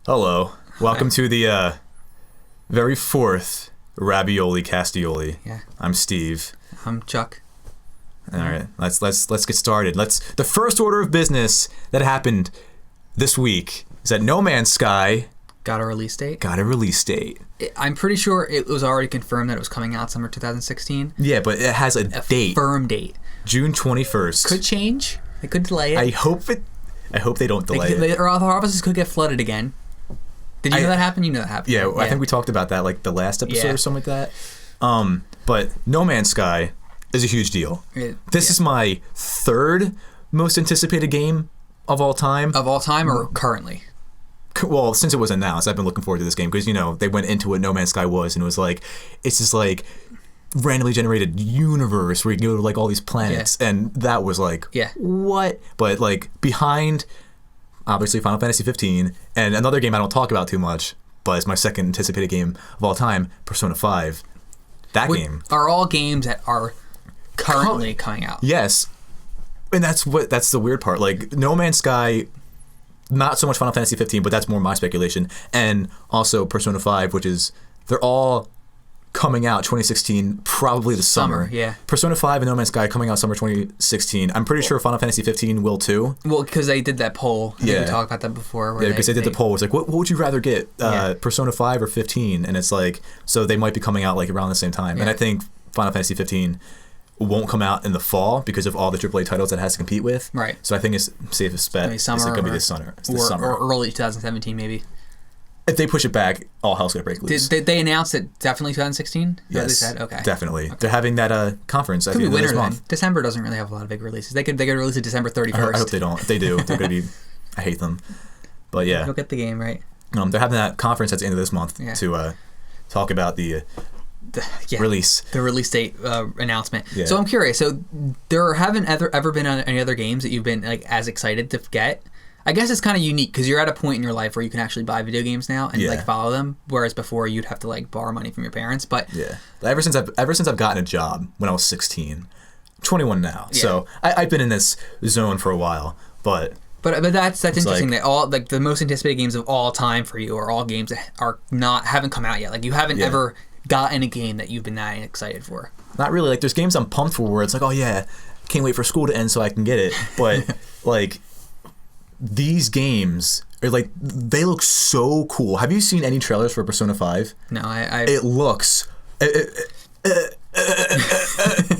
Hello. Welcome to the very fourth Ravioli Castioli. Yeah. I'm Steve. I'm Chuck. All right. Let's get started. The first order of business that happened this week is that No Man's Sky Got a release date? I'm pretty sure it was already confirmed that it was coming out summer 2016. Yeah, but it has a date. Firm date. June 21st. Could change. They could delay it. I hope they don't delay it. Our offices could get flooded again. Did you know that happened? You know that happened. Yeah, I think we talked about that like the last episode or something like that. But No Man's Sky is a huge deal. This is my third most anticipated game of all time. Of all time or currently? Well, since it was announced, I've been looking forward to this game because, they went into what No Man's Sky was, and it was like, it's this like randomly generated universe where you can go to like all these planets, and that was like, what? But like behind, obviously, Final Fantasy 15, and another game I don't talk about too much, but it's my second anticipated game of all time, Persona 5. Game are all games that are currently coming out. Yes, and that's the weird part. Like No Man's Sky. Not so much Final Fantasy 15, but that's more my speculation. And also Persona 5, they're all coming out 2016, probably the summer. Yeah. Persona 5 and No Man's Sky coming out summer 2016. I'm pretty sure Final Fantasy 15 will too. Well, because they did that poll. I think we talked about that before. Yeah, because they did the poll. It's like, what would you rather get, Persona 5 or 15? And it's like, so they might be coming out like around the same time. Yeah. And I think Final Fantasy 15 won't come out in the fall because of all the AAA titles that it has to compete with. Right. So I think it's safest bet. It's going to be this summer. It's this summer. Or early 2017 maybe. If they push it back, all hell's going to break loose. Did they announce it definitely 2016? Yes. They said? Okay. Definitely. Okay. They're having that conference at the end of this month. December doesn't really have a lot of big releases. They could release it December 31st. I hope they don't. If they do, they're going to be... I hate them. But yeah. Go get the game, right? They're having that conference at the end of this month to talk about the release. The release date announcement. Yeah. So I'm curious. So there haven't ever been any other games that you've been like as excited to get? I guess it's kind of unique because you're at a point in your life where you can actually buy video games now and like follow them, whereas before you'd have to like borrow money from your parents. But ever since I've gotten a job when I was 16, I'm 21 now. Yeah. So I've been in this zone for a while, but that's interesting that all like the most anticipated games of all time for you are all games that haven't come out yet. Like you haven't ever gotten a game that you've been that excited for. Not really. Like there's games I'm pumped for where it's like, oh yeah, can't wait for school to end so I can get it. But like these games are like, they look so cool. Have you seen any trailers for Persona 5? No, It looks it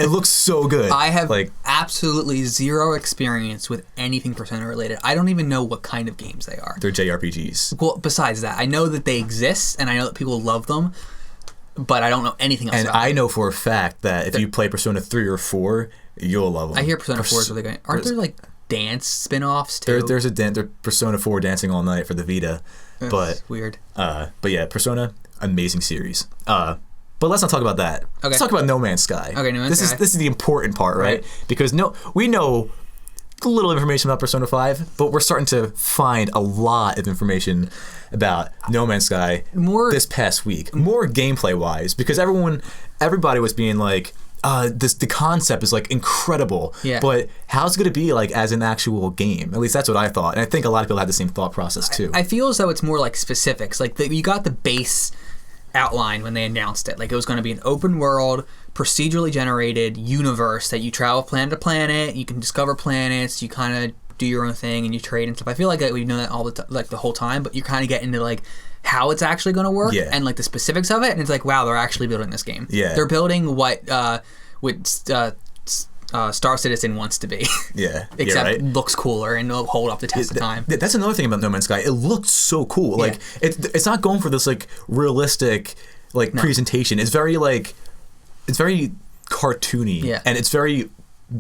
looks so good. I have absolutely zero experience with anything Persona related. I don't even know what kind of games they are. They're JRPGs. Well, besides that, I know that they exist and I know that people love them, but I don't know anything else. And I know for a fact that if you play Persona 3 or 4, you'll love them. I hear Persona 4 is really good. Aren't there like dance spin-offs too? There's Persona 4 Dancing All Night for the Vita. That's weird. But yeah, Persona, amazing series. But let's not talk about that. Okay. Let's talk about No Man's Sky. Okay, No Man's Sky. This is the important part, right? Because we know a little information about Persona 5, but we're starting to find a lot of information about No Man's Sky this past week. More gameplay-wise, because everybody was being like, the concept is like incredible, but how's it going to be like as an actual game? At least that's what I thought, and I think a lot of people had the same thought process too. I feel as though it's more like specifics. Like you got the base outline when they announced it. Like it was going to be an open world, procedurally generated universe that you travel planet to planet. You can discover planets. You kind of do your own thing and you trade and stuff. I feel like we know that all the whole time, but you kind of get into like how it's actually going to work and like the specifics of it, and it's like, wow, they're actually building this game. Yeah, they're building what Star Citizen wants to be. Yeah, except looks cooler and will hold up the test of time. That's another thing about No Man's Sky. It looked so cool. Like it's not going for this like realistic presentation. It's very cartoony, and it's very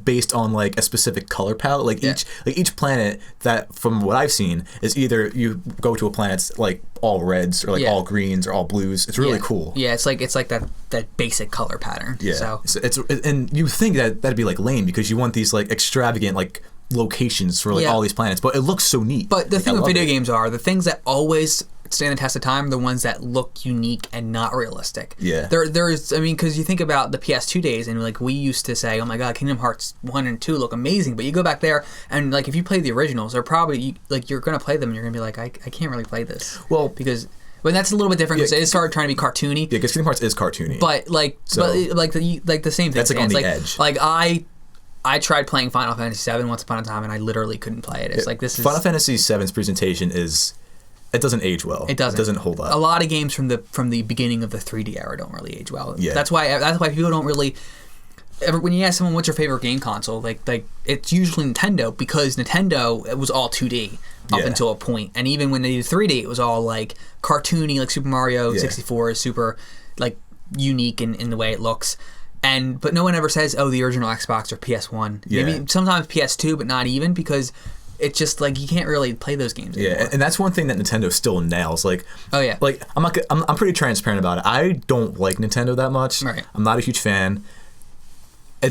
based on like a specific color palette. Like each planet, that from what I've seen, is either you go to a planet that's like all reds or like all greens or all blues. It's really cool. Yeah, it's like that basic color pattern. Yeah, so it's and you think that'd be like lame because you want these like extravagant like locations for like all these planets, but it looks so neat. But the thing with video games are the things that always stand the test of time are the ones that look unique and not realistic. Yeah. There's, I mean, because you think about the PS2 days, and like we used to say, oh my god, Kingdom Hearts 1 and 2 look amazing, but you go back there and like if you play the originals, they're probably like you're gonna play them and you're gonna be like, I can't really play this. Well, because. But that's a little bit different because it started trying to be cartoony. Yeah, because Kingdom Hearts is cartoony. But like the same thing. That's like on the edge. Like I tried playing Final Fantasy VII once upon a time, and I literally couldn't play it. It's like this is Final Fantasy VII's presentation is. It doesn't age well. It doesn't. It doesn't hold up. A lot of games from the beginning of the 3D era don't really age well. Yeah. That's why people don't really. When you ask someone what's your favorite game console, like it's usually Nintendo, because Nintendo, it was all 2D up until a point, and even when they did 3D, it was all like cartoony, like Super Mario 64 is super like unique in the way it looks. But no one ever says, oh, the original Xbox or PS1. Yeah. Maybe sometimes PS2, but not even, because it's just like you can't really play those games anymore. Yeah, and that's one thing that Nintendo still nails. Like, oh yeah, like I'm pretty transparent about it. I don't like Nintendo that much. Right. I'm not a huge fan.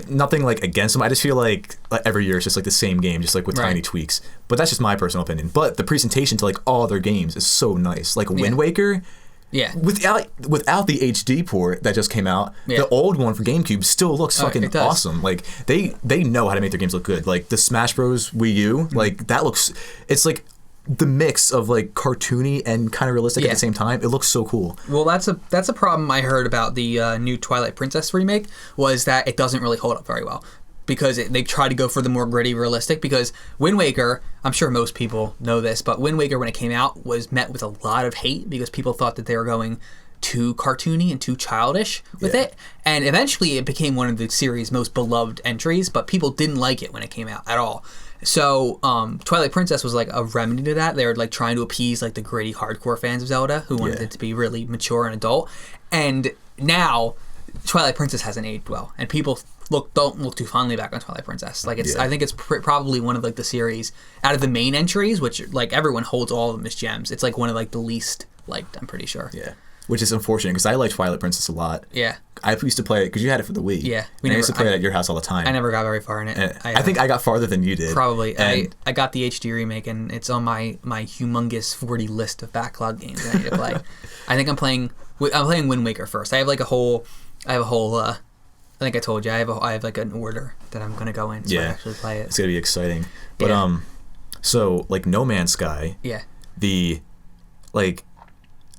Nothing like against them. I just feel like every year it's just like the same game, just like with tiny tweaks. But that's just my personal opinion. But the presentation to like all their games is so nice. Like Wind Waker. Yeah. Without the HD port that just came out, the old one for GameCube still looks fucking awesome. Like they know how to make their games look good. Like the Smash Bros. Wii U, like that looks. It's like the mix of like cartoony and kind of realistic at the same time. It looks so cool. Well, that's a problem I heard about the new Twilight Princess remake, was that it doesn't really hold up very well. Because they try to go for the more gritty, realistic. Because Wind Waker, I'm sure most people know this, but Wind Waker, when it came out, was met with a lot of hate because people thought that they were going too cartoony and too childish with it. And eventually it became one of the series' most beloved entries, but people didn't like it when it came out at all. So Twilight Princess was like a remedy to that. They were like trying to appease like the gritty, hardcore fans of Zelda who wanted it to be really mature and adult. And now Twilight Princess hasn't aged well, and people don't look too fondly back on Twilight Princess. Like I think it's probably one of like the series out of the main entries, which like everyone holds all of them as gems. It's like one of like the least liked, I'm pretty sure. Yeah, which is unfortunate because I like Twilight Princess a lot. Yeah, I used to play it because you had it for the Wii. Yeah, I used to play it at your house all the time. I never got very far in it. I think I got farther than you did. Probably. I got the HD remake, and it's on my humongous 40 list of backlog games that I need to play. I think I'm playing Wind Waker first. I have a whole. I think I told you I have like an order that I'm gonna go in so I actually play it. It's gonna be exciting. But so like No Man's Sky. Yeah. The like,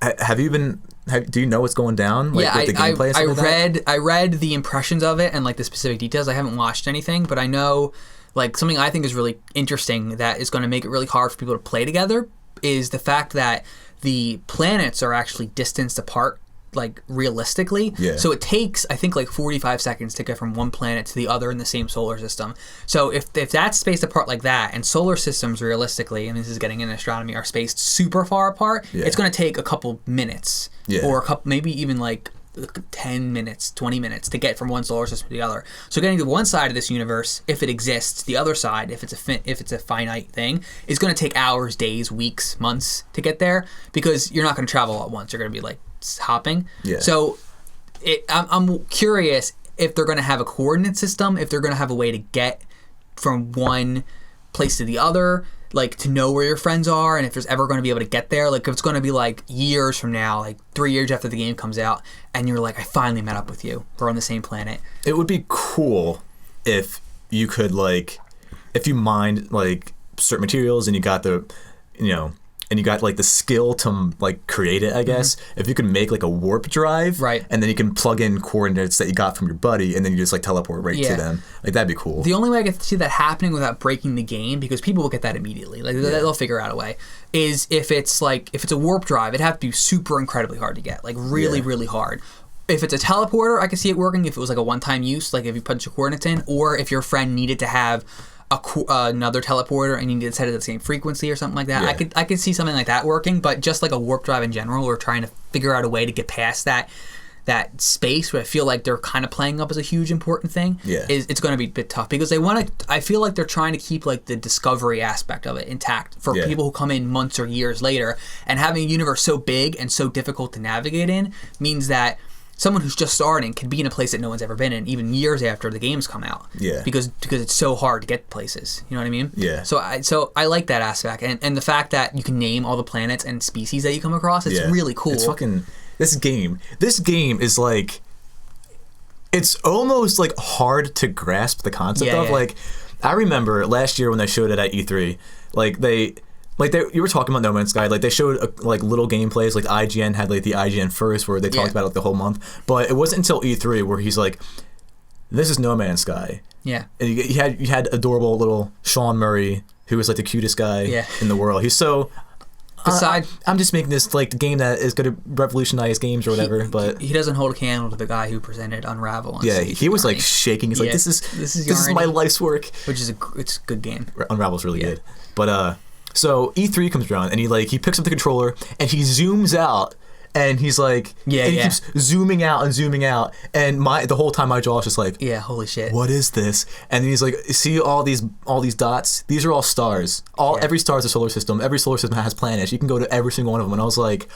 have you been? Do you know what's going down? Like, with the gameplay I read the impressions of it and like the specific details. I haven't watched anything, but I know like something I think is really interesting that is going to make it really hard for people to play together is the fact that the planets are actually distanced apart, like realistically. Yeah. So it takes, I think, like 45 seconds to get from one planet to the other in the same solar system. So if that's spaced apart like that, and solar systems realistically, and this is getting into astronomy, are spaced super far apart, it's going to take a couple minutes or a couple, maybe even like 10 minutes, 20 minutes to get from one solar system to the other. So getting to one side of this universe, if it exists, the other side, if it's a finite thing, is going to take hours, days, weeks, months to get there, because you're not going to travel all at once. You're going to be like hopping. Yeah. So I'm curious if they're going to have a coordinate system, if they're going to have a way to get from one place to the other, like to know where your friends are, and if there's ever going to be able to get there. Like if it's going to be like years from now, like 3 years after the game comes out, and you're like, I finally met up with you. We're on the same planet. It would be cool if you could like, if you mined like certain materials and you got the, and you got like the skill to like create it, I guess. If you could make like a warp drive, right, and then you can plug in coordinates that you got from your buddy, and then you just like teleport right to them. Like that'd be cool. The only way I can see that happening without breaking the game, because people will get that immediately, like they'll figure out a way, is if it's a warp drive, it'd have to be super incredibly hard to get, like really really hard. If it's a teleporter, I could see it working if it was like a one-time use, like if you put your coordinates in, or if your friend needed to have another teleporter and you need to set it at the same frequency or something like that. I could see something like that working, but just like a warp drive in general, we're trying to figure out a way to get past that space, where I feel like they're kind of playing up as a huge important thing. It's going to be a bit tough because I feel like they're trying to keep like the discovery aspect of it intact for people who come in months or years later, and having a universe so big and so difficult to navigate in means that someone who's just starting can be in a place that no one's ever been in, even years after the games come out. Yeah. Because it's so hard to get places. You know what I mean? Yeah. So I like that aspect, and the fact that you can name all the planets and species that you come across. It's really cool. It's fucking this game is like, it's almost like hard to grasp the concept of. Like, I remember last year when they showed it at E3, you were talking about No Man's Sky, like they showed like little gameplays, like IGN had like the IGN first where they talked about it like the whole month, but it wasn't until E3 where he's like, this is No Man's Sky. Yeah. And you had adorable little Sean Murray, who was like the cutest guy in the world. He's so... I'm just making this like the game that is going to revolutionize games or whatever, but he doesn't hold a candle to the guy who presented Unravel. He was like shaking. He's like, this is my life's work. Which is it's a good game. Unravel's really good. But so E3 comes around and he picks up the controller and he zooms out. And he's like, he keeps zooming out, and the whole time my jaw is just like, holy shit, what is this? And then he's like, see all these dots? These are all stars. Every star is a solar system. Every solar system has planets. You can go to every single one of them. And I was like,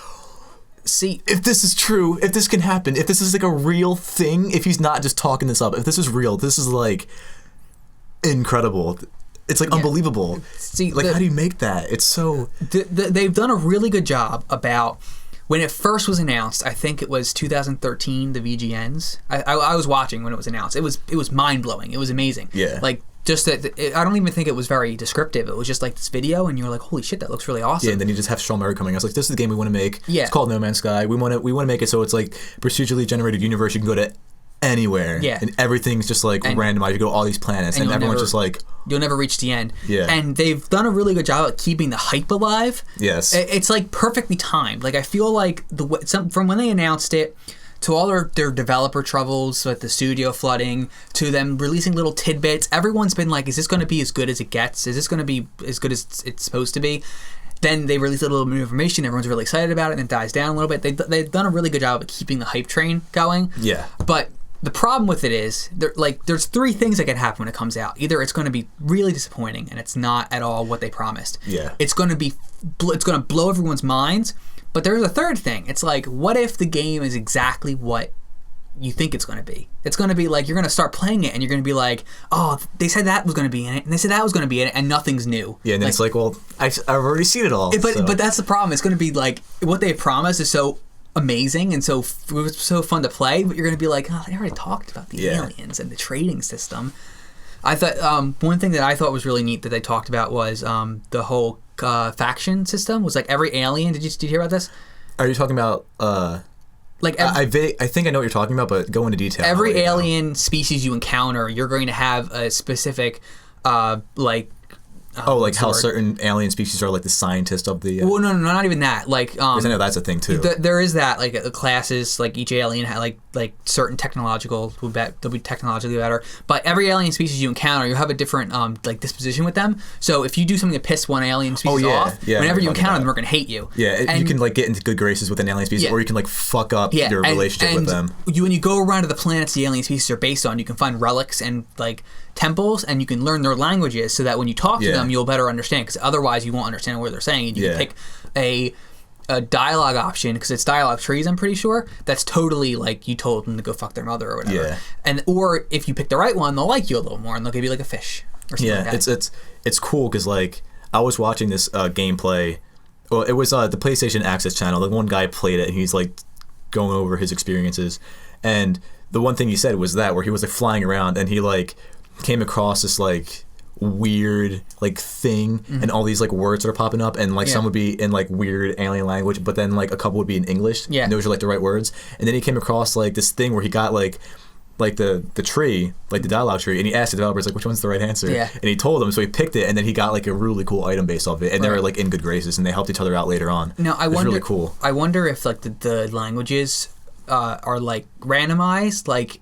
see, if this is true, if this can happen, if this is like a real thing, if he's not just talking this up, if this is real, this is like incredible. It's like unbelievable. See, like how do you make that? It's so they've done a really good job about. When it first was announced, I think it was 2013, the VGNs. I was watching when it was announced. It was mind-blowing. It was amazing. Yeah. Like, just that, I don't even think it was very descriptive. It was just like this video, and you were like, holy shit, that looks really awesome. Yeah, and then you just have Sean Murray coming. I was like, this is the game we want to make. Yeah. It's called No Man's Sky. We want to make it so it's like procedurally generated universe. You can go to anywhere. Yeah. And everything's just like randomized. You go to all these planets, and everyone's just like... You'll never reach the end. Yeah. And they've done a really good job at keeping the hype alive. Yes. It's like perfectly timed. Like I feel like from when they announced it to all their developer troubles with the studio flooding to them releasing little tidbits, everyone's been like, is this going to be as good as it gets? Is this going to be as good as it's supposed to be? Then they release a little bit of information. Everyone's really excited about it, and it dies down a little bit. They've done a really good job at keeping the hype train going. Yeah. But the problem with it is, there's three things that can happen when it comes out. Either it's going to be really disappointing and it's not at all what they promised. Yeah. It's going to blow everyone's minds. But there's a third thing. It's like, what if the game is exactly what you think it's going to be? It's going to be like, you're going to start playing it and you're going to be like, oh, they said that was going to be in it, and they said that was going to be in it, and nothing's new. Yeah, and then it's like, well, I've already seen it all. But that's the problem. It's going to be like, what they promised is so amazing and so fun to play, but you're going to be like, oh, they already talked about the aliens and the trading system. I thought one thing that I thought was really neat that they talked about was the whole faction system. Was like every alien. Did you hear about this? Are you talking about like I think I know what you're talking about, but go into detail. Every alien species you encounter, you're going to have a specific like. Like how certain alien species are like the scientist of the... Well, no, not even that. Like, I know that's a thing too. There is that, like the classes, like each alien had like certain they'll be technologically better. But every alien species you encounter, you have a different like disposition with them. So if you do something to piss one alien species off, whenever you encounter them, they're gonna hate you. Yeah, and you can like get into good graces with an alien species, or you can like fuck up your relationship with them. When you go around to the planets the alien species are based on, you can find relics and like temples, and you can learn their languages so that when you talk to them, you'll better understand, because otherwise you won't understand what they're saying. And you can pick a dialogue option, because it's dialogue trees, I'm pretty sure, that's totally like you told them to go fuck their mother or whatever. Yeah. And or if you pick the right one, they'll like you a little more and they'll give you like a fish or something like that. It's cool, because like I was watching this gameplay. Well, it was the PlayStation Access channel. Like one guy played it and he's like going over his experiences, and the one thing he said was that where he was like flying around and he like came across this like weird like thing, and all these like words that are popping up, and like some would be in like weird alien language, but then like a couple would be in English. And those are like the right words. And then he came across like this thing where he got like the tree, like the dialogue tree, and he asked the developers like which one's the right answer. And he told them, so he picked it, and then he got like a really cool item based off it, and they were like in good graces, and they helped each other out later on. Now it was really cool. I wonder if like the languages are like randomized, like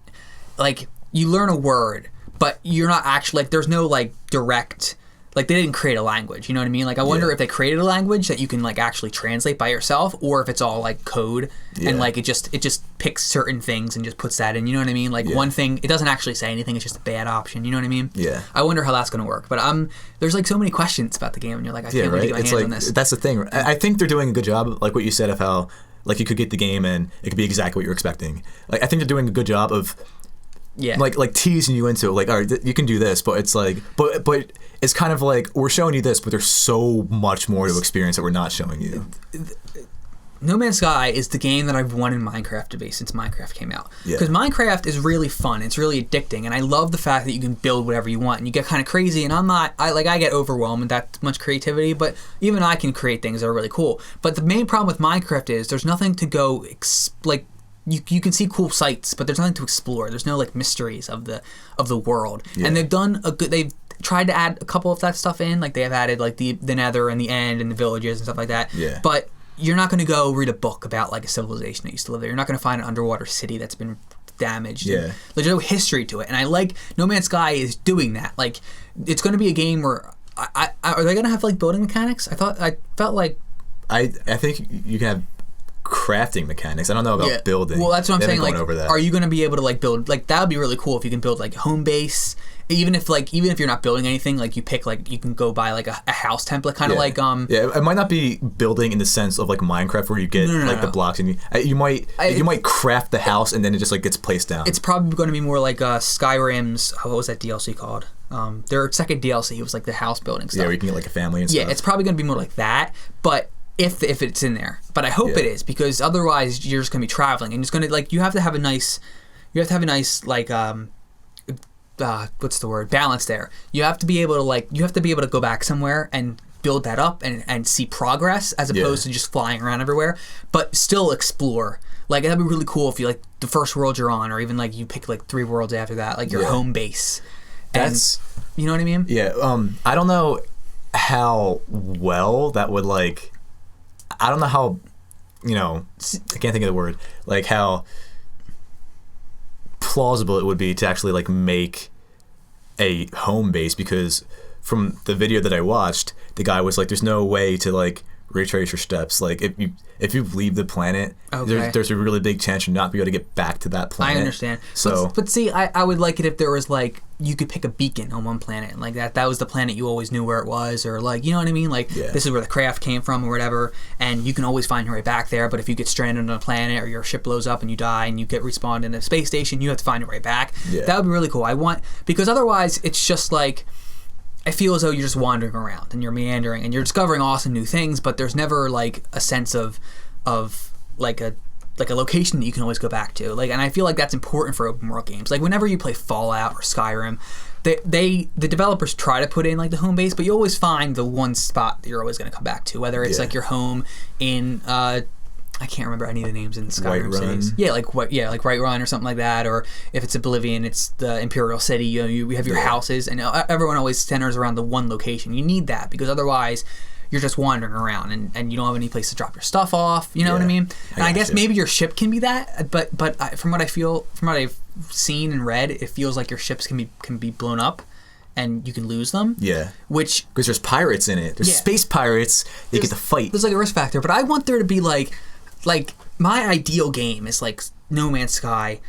you learn a word, but you're not actually, like, there's no, like, direct, like, they didn't create a language, you know what I mean? Like, I wonder if they created a language that you can, like, actually translate by yourself, or if it's all, like, code, and, like, it just picks certain things and just puts that in, you know what I mean? Like, one thing, it doesn't actually say anything, it's just a bad option, you know what I mean? Yeah. I wonder how that's going to work, but there's, like, so many questions about the game, and you're like, I can't wait to get my hands on this. That's the thing. I think they're doing a good job, like what you said, of how Like you could get the game and it could be exactly what you're expecting. Like I think they're doing a good job of like teasing you into it. Like, all right, you can do this, but it's like, but it's kind of like we're showing you this, but there's so much more to experience that we're not showing you. No Man's Sky is the game that I've wanted Minecraft to be since Minecraft came out. Because Minecraft is really fun. It's really addicting, and I love the fact that you can build whatever you want, and you get kind of crazy. And I get overwhelmed with that much creativity, but even I can create things that are really cool. But the main problem with Minecraft is there's nothing to go You can see cool sights, but there's nothing to explore. There's no like mysteries of the world, and they've tried to add a couple of that stuff in. Like they have added like the Nether and the End and the villages and stuff like that. Yeah. But you're not going to go read a book about like a civilization that used to live there. You're not going to find an underwater city that's been damaged. Yeah. There's no history to it, and I like No Man's Sky is doing that. Like it's going to be a game where are they going to have like building mechanics? I felt like I think you can have crafting mechanics. I don't know about building. Well, that's what I'm saying. Like, over that. Are you going to be able to like build? Like, that would be really cool if you can build like home base. Even if you're not building anything, like you pick like you can go buy like a house template, kind of like it might not be building in the sense of like Minecraft where you get the blocks and you might craft the house and then it just like gets placed down. It's probably going to be more like Skyrim's. What was that DLC called? Their second DLC was like the house building stuff. Yeah, where you can get like a family and stuff. Yeah, it's probably going to be more like that, but. If it's in there, but I hope it is, because otherwise you're just gonna be traveling and it's gonna like you have to have a nice like what's the word, balance there. You have to be able to go back somewhere and build that up and see progress as opposed to just flying around everywhere, but still explore. Like that'd be really cool if you like the first world you're on, or even like you pick like 3 worlds after that, like your home base. That's you know what I mean? Yeah. I don't know how well that would like. I don't know how, I can't think of the word, like how plausible it would be to actually like make a home base, because from the video that I watched, the guy was like, there's no way to like retrace your steps. Like if you leave the planet, there's a really big chance you're not be able to get back to that planet. I understand. So, but see, I would like it if there was like you could pick a beacon on one planet, and like that was the planet you always knew where it was, or like you know what I mean. Like this is where the craft came from or whatever, and you can always find your way back there. But if you get stranded on a planet or your ship blows up and you die and you get respawned in a space station, you have to find your way back. Yeah. That would be really cool. Because otherwise it's just like. I feel as though you're just wandering around and you're meandering and you're discovering awesome new things, but there's never like a sense of like a location that you can always go back to. Like, and I feel like that's important for open world games. Like whenever you play Fallout or Skyrim, the developers try to put in like the home base, but you always find the one spot that you're always going to come back to, whether it's like your home in I can't remember any of the names in Skyrim cities. Yeah, like Whiterun or something like that. Or if it's Oblivion, it's the Imperial City. You have your houses, and everyone always centers around the one location. You need that because otherwise, you're just wandering around and you don't have any place to drop your stuff off. You know what I mean? And I guess maybe your ship can be that, but from what I've seen and read, it feels like your ships can be blown up. And you can lose them. Yeah. Because there's pirates in it. There's space pirates. They get to fight. There's like a risk factor, but I want there to be like my ideal game is like No Man's Sky.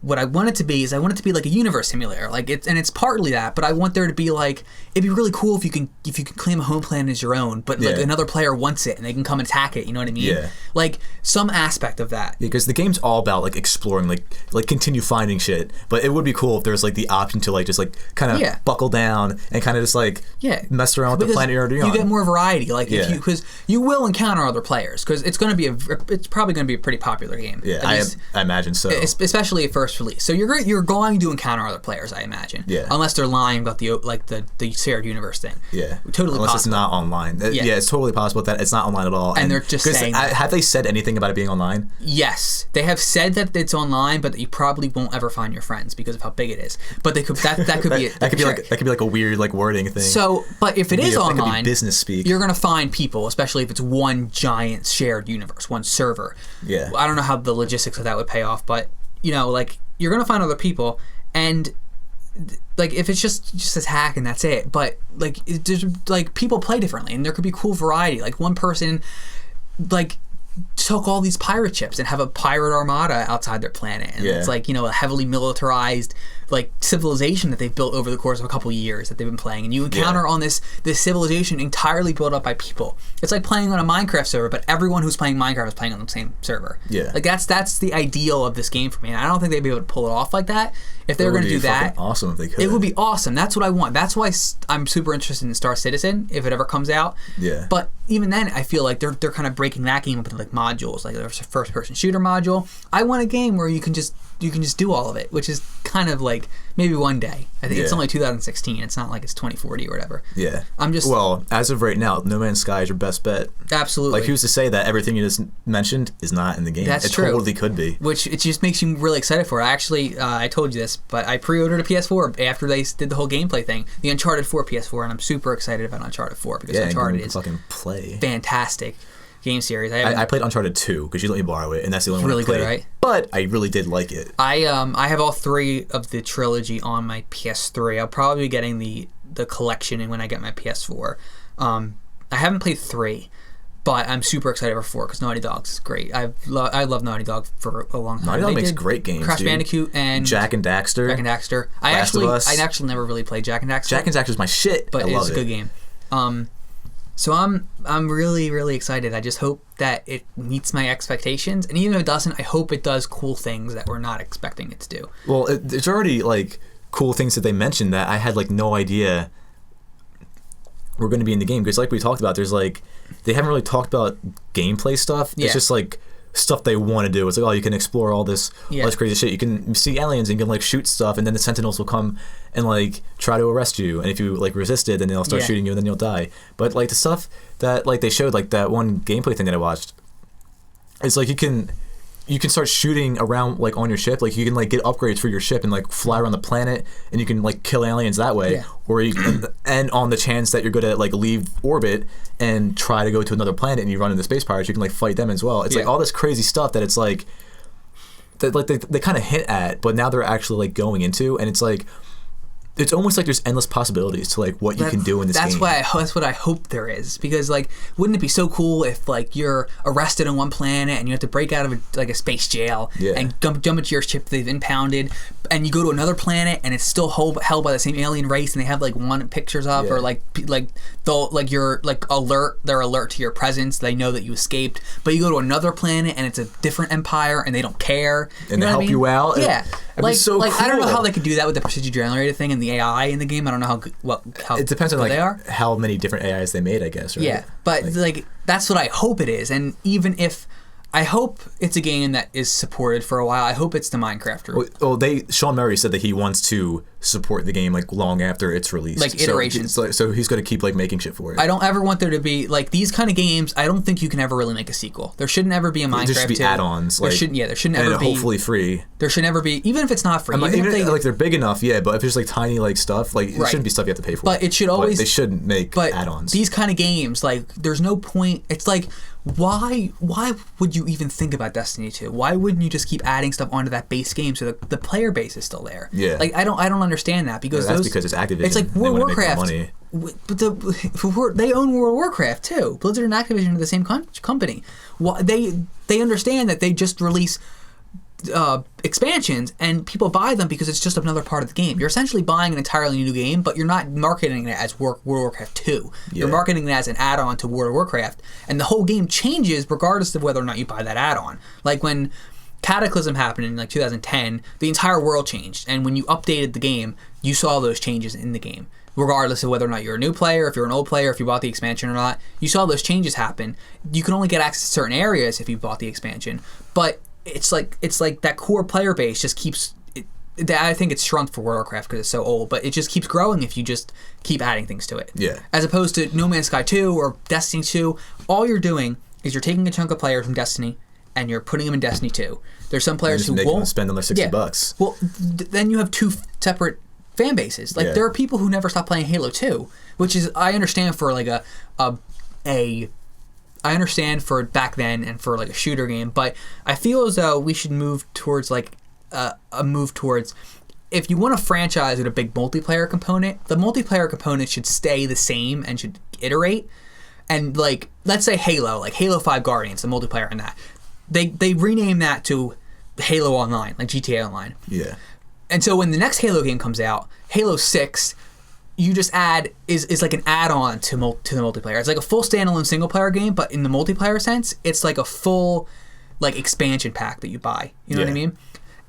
What I want it to be is I want it to be like a universe simulator. Like it's partly that, but I want there to be like it'd be really cool if you can claim a home planet as your own, but like another player wants it and they can come and attack it. You know what I mean? Yeah. Like some aspect of that. Yeah, because the game's all about like exploring, like continue finding shit. But it would be cool if there's like the option to like just like kind of buckle down and kind of just like mess around with the planet you're already on. You get more variety, like because you will encounter other players because it's probably going to be a pretty popular game. Yeah, I imagine so. Especially at first release. So you're going to encounter other players, I imagine. Yeah. Unless they're lying about the shared universe thing. Yeah. Totally Unless possible. It's not online. Yeah, it's totally possible that it's not online at all. And they're just saying have they said anything about it being online? Yes. They have said that it's online, but that you probably won't ever find your friends because of how big it is. But that could be it. that could be like a weird like wording thing. So, but if it is online, that could be business speak. You're going to find people, especially if it's one giant shared universe, one server. Yeah. I don't know how the logistics of that would pay off, but like you're going to find other people, and like if it's just this hack and that's it, but like there's like people play differently and there could be cool variety. Like one person like just took all these pirate ships and have a pirate armada outside their planet. And it's like, a heavily militarized like civilization that they've built over the course of a couple of years that they've been playing. And you encounter on this civilization entirely built up by people. It's like playing on a Minecraft server, but everyone who's playing Minecraft is playing on the same server. Yeah. Like that's the ideal of this game for me. And I don't think they'd be able to pull it off like that. If they were going to do that, awesome if they could. It would be awesome. That's what I want. That's why I'm super interested in Star Citizen if it ever comes out. Yeah. But even then, I feel like they're kind of breaking that game up into like modules. Like there's a first-person shooter module. I want a game where you can just do all of it, which is kind of like maybe one day. I think it's only 2016. It's not like it's 2040 or whatever. Yeah. Well, as of right now, No Man's Sky is your best bet. Absolutely. Like who's to say that everything you just mentioned is not in the game? That's true. It totally could be. Which it just makes you really excited for it. Actually, I told you this, but I pre-ordered a PS4 after they did the whole gameplay thing. The Uncharted 4 PS4, and I'm super excited about Uncharted 4 because Uncharted is fucking play. Fantastic game series. I played Uncharted 2 because you let me borrow it, and that's the only one I played. Really good, right? But I really did like it. I have all 3 of the trilogy on my PS3. I'll probably be getting the collection when I get my PS4. I haven't played 3, but I'm super excited for 4 because Naughty Dog's great. I love Naughty Dog for a long time. Naughty Dog makes great games. Crash Bandicoot and Jak and Daxter. I actually never really played Jak and Daxter. Jak and Daxter's my shit. But it's a good game. So I'm really, really excited. I just hope that it meets my expectations, and even if it doesn't, I hope it does cool things that we're not expecting it to do. Well, there's already like cool things that they mentioned that I had like no idea were going to be in the game, because like we talked about, there's like they haven't really talked about gameplay stuff. It's just like stuff they want to do. It's like, oh, you can explore all this crazy shit. You can see aliens and you can like shoot stuff, and then the Sentinels will come and like try to arrest you, and if you like resist it, then they'll start shooting you, and then you'll die. But like the stuff that like they showed, like that one gameplay thing that I watched, it's like you can start shooting around like on your ship. Like you can like get upgrades for your ship and like fly around the planet, and you can like kill aliens that way. Or you can, and on the chance that you're gonna like leave orbit and try to go to another planet and you run into space pirates, you can like fight them as well. It's like all this crazy stuff that it's like that like they kind of hint at, but now they're actually like going into, and it's like it's almost like there's endless possibilities to like what you can do in this game. That's what I hope there is, because like wouldn't it be so cool if like you're arrested on one planet and you have to break out of a space jail and jump into your ship they've impounded, and you go to another planet and it's still held by the same alien race, and they have like wanted pictures up or like they'll like you're like they're alert to your presence, they know that you escaped, but you go to another planet and it's a different empire and they don't care and they help you out. It'd be so cool. I don't know how they could do that with the procedure generated thing and the AI in the game. I don't know how it depends on like they are. How many different AIs they made, I guess. Right? Yeah, but like that's what I hope it is, and even if I hope it's a game that is supported for a while, I hope it's the Minecraft route. Well, Sean Murray said that he wants to support the game like long after it's released, like iterations. So he's going to keep like making shit for it. I don't ever want there to be like these kind of games. I don't think you can ever really make a sequel. There shouldn't ever be a Minecraft. There should be add-ons. There shouldn't ever be. Hopefully free. There should never be, even if it's not free. Even if like they're big enough, but if there's like tiny like stuff, like it shouldn't be stuff you have to pay for. But it should always. But they shouldn't make add-ons. These kind of games, like there's no point. It's like why would you even think about Destiny 2? Why wouldn't you just keep adding stuff onto that base game so the player base is still there? Yeah. Like I don't understand that, because that's because it's Activision. It's like World of Warcraft. But they own World of Warcraft too. Blizzard and Activision are the same company. They understand that they just release expansions and people buy them because it's just another part of the game. You're essentially buying an entirely new game, but you're not marketing it as World of Warcraft 2. You're marketing it as an add-on to World of Warcraft, and the whole game changes regardless of whether or not you buy that add-on. Like when Cataclysm happened in like 2010, the entire world changed, and when you updated the game, you saw those changes in the game. Regardless of whether or not you're a new player, if you're an old player, if you bought the expansion or not, you saw those changes happen. You can only get access to certain areas if you bought the expansion, but it's like that core player base just keeps. I think it's shrunk for World of Warcraft because it's so old, but it just keeps growing if you just keep adding things to it. Yeah. As opposed to No Man's Sky 2 or Destiny 2, all you're doing is you're taking a chunk of players from Destiny and you're putting them in Destiny 2. There's some players who won't spend another $60. Well, then you have two separate fan bases. Like there are people who never stop playing Halo 2, which is I understand for like I understand for back then and for like a shooter game, but I feel as though we should move towards like a move towards, if you want a franchise with a big multiplayer component, the multiplayer component should stay the same and should iterate. And like, let's say Halo, like Halo 5 Guardians, the multiplayer in that. they renamed that to Halo Online, like GTA Online. Yeah. And so when the next Halo game comes out, Halo 6, you just add is like an add-on to the multiplayer. It's like a full standalone single player game, but in the multiplayer sense, it's like a full like expansion pack that you buy. You know what I mean?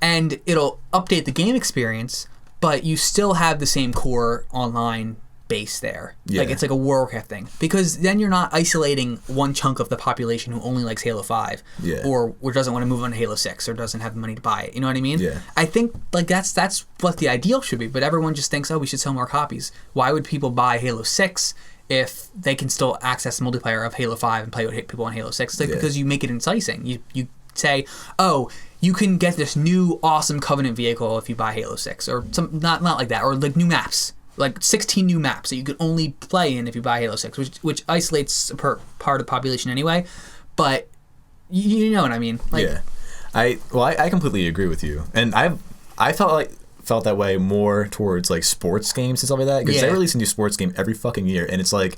And it'll update the game experience, but you still have the same core online base there. Yeah. Like it's like a Warcraft thing, because then you're not isolating one chunk of the population who only likes Halo 5 or doesn't want to move on to Halo 6 or doesn't have the money to buy it. You know what I mean? Yeah. I think like that's what the ideal should be, but everyone just thinks, oh, we should sell more copies. Why would people buy Halo 6 if they can still access the multiplayer of Halo 5 and play with people on Halo 6? It's like because you make it enticing. You say, oh, you can get this new awesome Covenant vehicle if you buy Halo 6, or some not like that, or like new maps. Like 16 new maps that you could only play in if you buy Halo 6, which isolates a part of the population anyway. But you know what I mean? Like, yeah, I completely agree with you, and I felt that way more towards like sports games and stuff like that, because they release a new sports game every fucking year, and it's like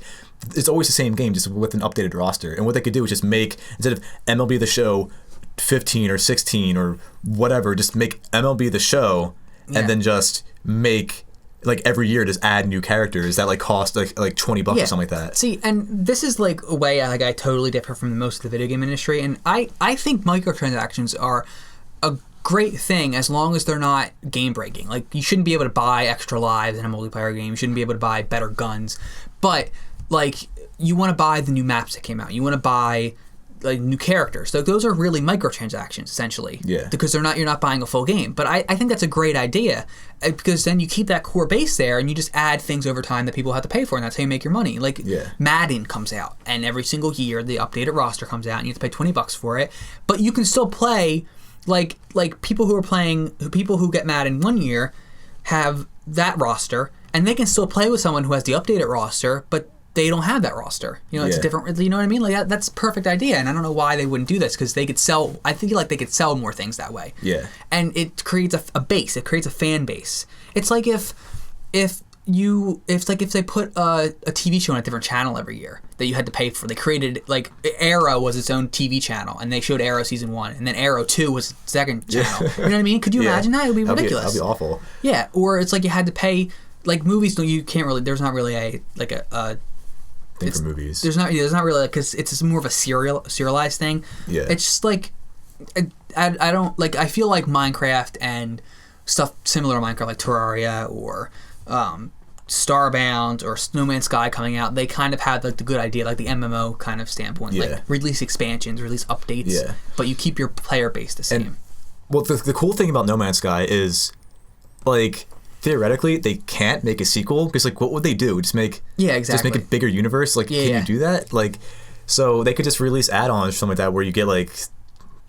it's always the same game just with an updated roster. And what they could do is just make, instead of MLB The Show 15 or 16 or whatever, just make MLB The Show, and then just make. Like every year, just add new characters that like cost like $20 or something like that. See, and this is like a way I totally differ from most of the video game industry, and I think microtransactions are a great thing as long as they're not game breaking. Like you shouldn't be able to buy extra lives in a multiplayer game. You shouldn't be able to buy better guns, but like you want to buy the new maps that came out. You want to buy like new characters. So those are really microtransactions essentially. Yeah. Because you're not buying a full game. But I think that's a great idea, because then you keep that core base there and you just add things over time that people have to pay for, and that's how you make your money. Like Madden comes out, and every single year the updated roster comes out and you have to pay $20 for it. But you can still play like people who get Madden one year have that roster, and they can still play with someone who has the updated roster, but they don't have that roster. You know, it's a different, you know what I mean? Like that's a perfect idea, and I don't know why they wouldn't do this, because they could sell, I feel like they could sell more things that way. Yeah. And it creates a base, it creates a fan base. It's like if they put a TV show on a different channel every year that you had to pay for. They created, like, Arrow was its own TV channel, and they showed Arrow season 1, and then Arrow 2 was its second channel. You know what I mean? Could you imagine that? It would be ridiculous. That'd be awful. Yeah, or it's like you had to pay, like movies, you can't really, there's not really a thing for movies. There's not really, because it's more of a serialized thing. Yeah. It's just like, I don't, like, I feel like Minecraft and stuff similar to Minecraft, like Terraria or Starbound or No Man's Sky coming out, they kind of had like the good idea, like the MMO kind of standpoint, like release expansions, release updates, but you keep your player base the same. And, well, the cool thing about No Man's Sky is, like, theoretically, they can't make a sequel, because, like, what would they do? Just make just make a bigger universe? Like, can you do that? Like, so they could just release add-ons or something like that, where you get, like,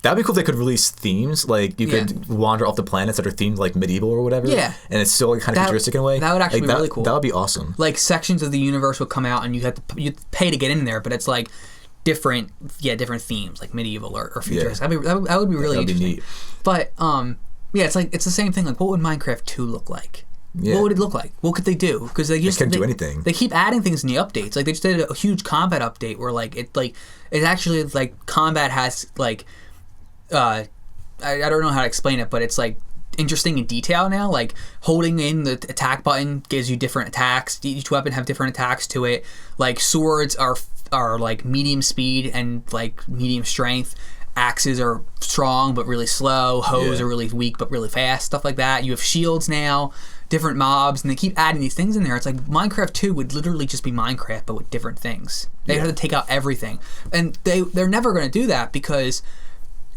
that'd be cool if they could release themes. Like, you could wander off the planets that are themed, like, medieval or whatever. Yeah. And it's still, like, kind of futuristic in a way. That would actually be really cool. That would be awesome. Like, sections of the universe would come out, and you'd pay to get in there, but it's, like, different themes, like medieval or futuristic. That would be really interesting. Be neat. But, it's like, it's the same thing. Like, what would Minecraft 2 look like? Yeah. What would it look like? What could they do? Because they couldn't do anything. They keep adding things in the updates. Like, they just did a huge combat update where, like, it actually, like, combat has, like, I don't know how to explain it, but it's, like, interesting in detail now. Like, holding in the attack button gives you different attacks. Each weapon have different attacks to it. Like, swords are like medium speed and like medium strength. Axes are strong but really slow. Hoes are really weak but really fast. Stuff like that. You have shields now, different mobs, and they keep adding these things in there. It's like Minecraft 2 would literally just be Minecraft but with different things. They have to take out everything, and they're never going to do that because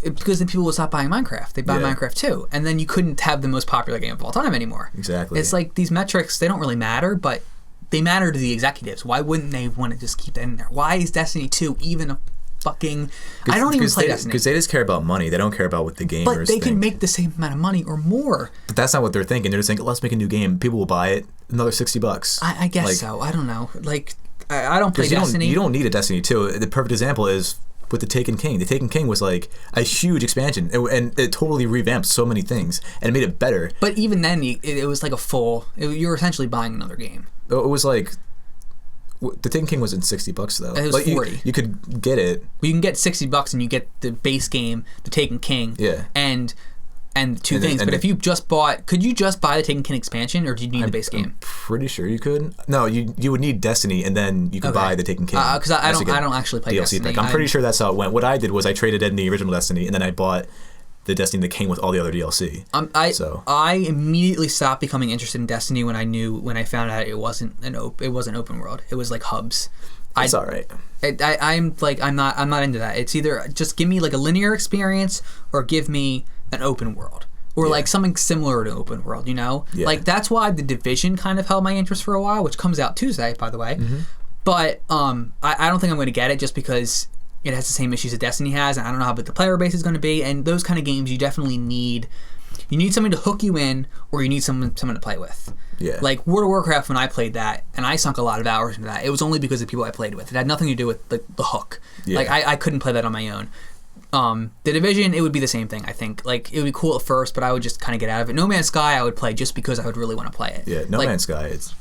then people will stop buying Minecraft. They buy Minecraft 2, and then you couldn't have the most popular game of all time anymore. Exactly. It's like these metrics, they don't really matter, but they matter to the executives. Why wouldn't they want to just keep that in there? Why is Destiny 2 even a fucking... I don't even play Destiny. Because they just care about money. They don't care about what the gamers But they can make the same amount of money or more. But that's not what they're thinking. They're just thinking, let's make a new game. People will buy it. Another $60. I guess so. I don't know. Like, I don't play Destiny. You don't need a Destiny 2. The perfect example is with the Taken King. The Taken King was like a huge expansion, and it totally revamped so many things and it made it better. But even then, it was like a full... you were essentially buying another game. It was like... The Taken King wasn't $60 though. It was $40. You could get it. You can get $60 and you get the base game, the Taken King. Yeah. And two things. But if you just bought, could you just buy the Taken King expansion, or do you need the base game? I'm pretty sure you could. No, you would need Destiny, and then you could buy the Taken King. Because I don't actually play DLC Destiny. I'm pretty sure that's how it went. What I did was I traded in the original Destiny, and then I bought the Destiny that came with all the other DLC. I immediately stopped becoming interested in Destiny when I found out it wasn't open world. It was like hubs. It's all right. I'm not into that. It's either just give me like a linear experience or give me an open world or like something similar to open world. You know, like that's why The Division kind of held my interest for a while, which comes out Tuesday, by the way. Mm-hmm. But I don't think I'm going to get it just because it has the same issues that Destiny has, and I don't know how big the player base is going to be. And those kind of games, you definitely need something to hook you in, or you need someone to play with. Yeah. Like World of Warcraft, when I played that, and I sunk a lot of hours into that, it was only because of the people I played with. It had nothing to do with the hook. Yeah. Like I couldn't play that on my own. The Division, it would be the same thing, I think. Like it would be cool at first, but I would just kind of get out of it. No Man's Sky, I would play just because I would really want to play it. Yeah, No Man's Sky, it's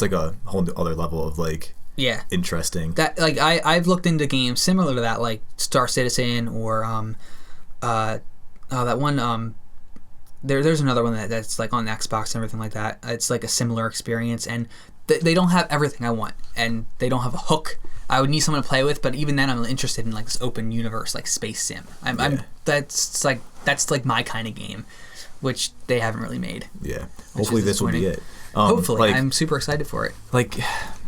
like a whole other level of like. Yeah, interesting. That like I've looked into games similar to that, like Star Citizen or that one there's another one that's like on Xbox and everything like that. It's like a similar experience, and they don't have everything I want, and they don't have a hook. I would need someone to play with, but even then, I'm interested in like this open universe, like space sim. That's like my kind of game, which they haven't really made. Yeah, hopefully this will be it. Hopefully, I'm super excited for it. Like.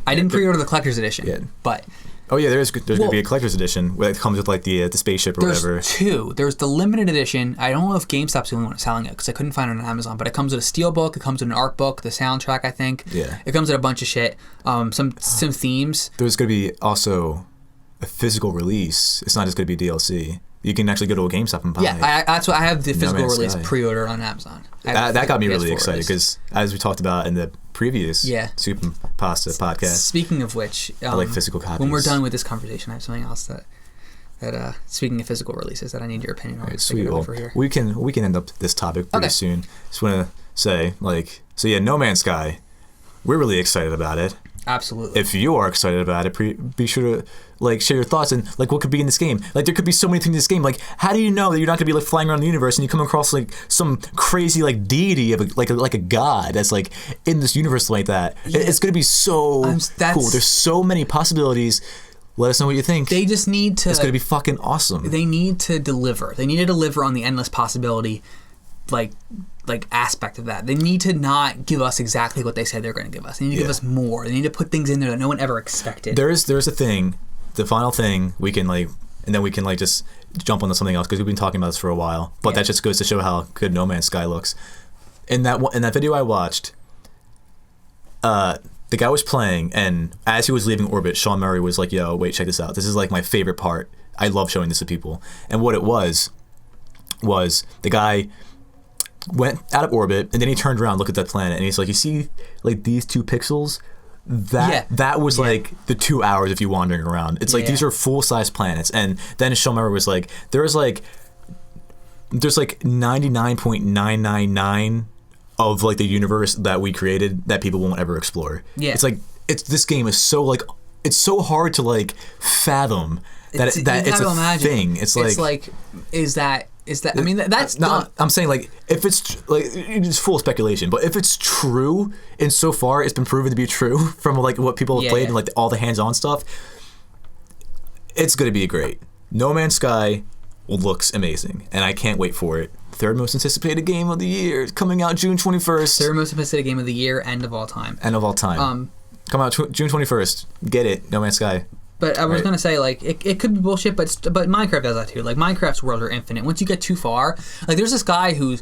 I didn't pre-order the collector's edition, but... Oh yeah, there's going to be a collector's edition that comes with like the spaceship or whatever. There's two. There's the limited edition. I don't know if GameStop's the only one selling it because I couldn't find it on Amazon, but it comes with a steel book, it comes with an art book, the soundtrack, I think. Yeah. It comes with a bunch of shit, some themes. There's going to be also a physical release. It's not just going to be DLC. You can actually go to a GameStop and buy. Yeah, that's what I have the physical release pre-order on Amazon. That got me really excited because, as we talked about in the previous Soup and Pasta podcast. Speaking of which, I like physical copies. When we're done with this conversation, I have something else that speaking of physical releases, that I need your opinion on. Right, sweet. Well, we can end up this topic pretty soon. Just want to say, No Man's Sky. We're really excited about it. Absolutely. If you are excited about it, be sure to share your thoughts and what could be in this game. Like there could be so many things in this game. Like how do you know that you're not going to be flying around the universe and you come across some crazy deity of a god that's in this universe like that? Yeah. It's going to be so cool. There's so many possibilities. Let us know what you think. They just need to. It's going to be fucking awesome. They need to deliver. They need to deliver on the endless possibility. Aspect of that. They need to not give us exactly what they said they're going to give us. They need to give us more. They need to put things in there that no one ever expected. There's a thing, the final thing we can and then we can just jump onto something else because we've been talking about this for a while. But that just goes to show how good No Man's Sky looks. In that video I watched, the guy was playing, and as he was leaving orbit, Sean Murray was like, "Yo, wait, check this out. This is my favorite part. I love showing this to people." And what it was the guy went out of orbit, and then he turned around, looked at that planet, and he's like, "You see, these 2 pixels? That was the 2 hours of you wandering around. It's these are full-size planets." And then Sean Murray was like, "There's 99.999 of the universe that we created that people won't ever explore." Yeah, it's this game is so it's so hard to fathom that it's a thing. Is that. I mean, that's not. I'm saying if it's it's full speculation, but if it's true, and so far it's been proven to be true from what people have played and all the hands-on stuff, it's going to be great. No Man's Sky looks amazing, and I can't wait for it. Third most anticipated game of the year, coming out June 21st. Third most anticipated game of the year, end of all time. End of all time. Come out June 21st. Get it, No Man's Sky. But I was going to say, it could be bullshit, but Minecraft does that too. Minecraft's worlds are infinite. Once you get too far, there's this guy who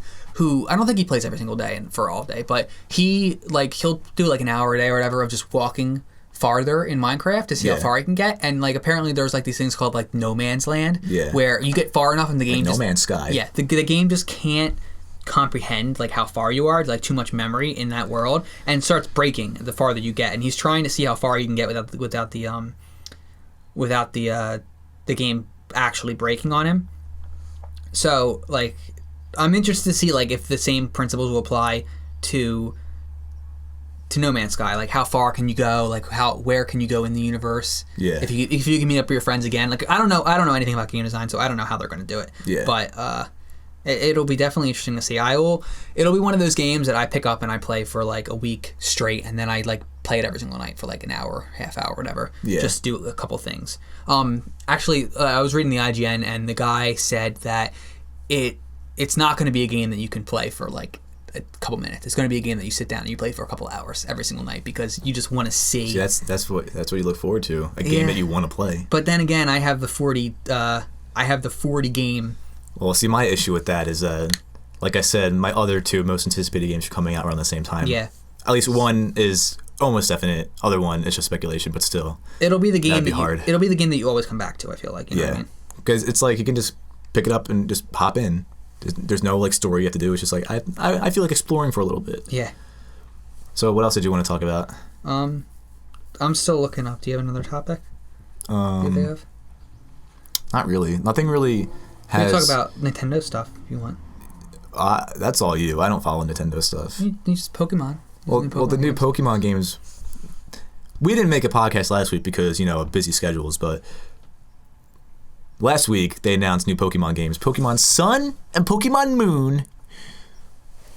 I don't think he plays every single day and for all day, but he'll do an hour a day or whatever of just walking farther in Minecraft to see how far he can get. And apparently there's these things called No Man's Land, where you get far enough in the game. No Man's Sky. Yeah, the game just can't comprehend how far you are. It's too much memory in that world, and starts breaking the farther you get. And he's trying to see how far you can get without the game actually breaking on him. So I'm interested to see if the same principles will apply to to No Man's Sky. Like, how far can you go? Like, where can you go in the universe? Yeah. If you can meet up with your friends again. Like, I don't know anything about game design, so I don't know how they're going to do it. Yeah. But it'll be definitely interesting to see. It'll be one of those games that I pick up and I play for like a week straight, and then I like play it every single night for like an hour, half hour, whatever. Yeah. Just do a couple things. Actually, I was reading the IGN, and the guy said that it's not going to be a game that you can play for like a couple minutes. It's going to be a game that you sit down and you play for a couple hours every single night because you just want to see. See, that's what you look forward to. A game that you want to play. But then again, I have the 40 game. Well, see, my issue with that is, like I said, my other two most anticipated games are coming out around the same time. Yeah. At least one is almost definite. Other one is just speculation, but still. It'll be the game. That'd be hard. It'll be the game that you always come back to. I feel like. You know what I mean? Because it's like you can just pick it up and just hop in. There's no like story you have to do. It's just like I feel like exploring for a little bit. Yeah. So what else did you want to talk about? I'm still looking up. Do you have another topic? You think of? Not really. Nothing really has. We can talk about Nintendo stuff if you want. That's all you. I don't follow Nintendo stuff. You just Pokemon. Well, the new Pokemon games. We didn't make a podcast last week because busy schedules, but. Last week, they announced new Pokemon games, Pokemon Sun and Pokemon Moon.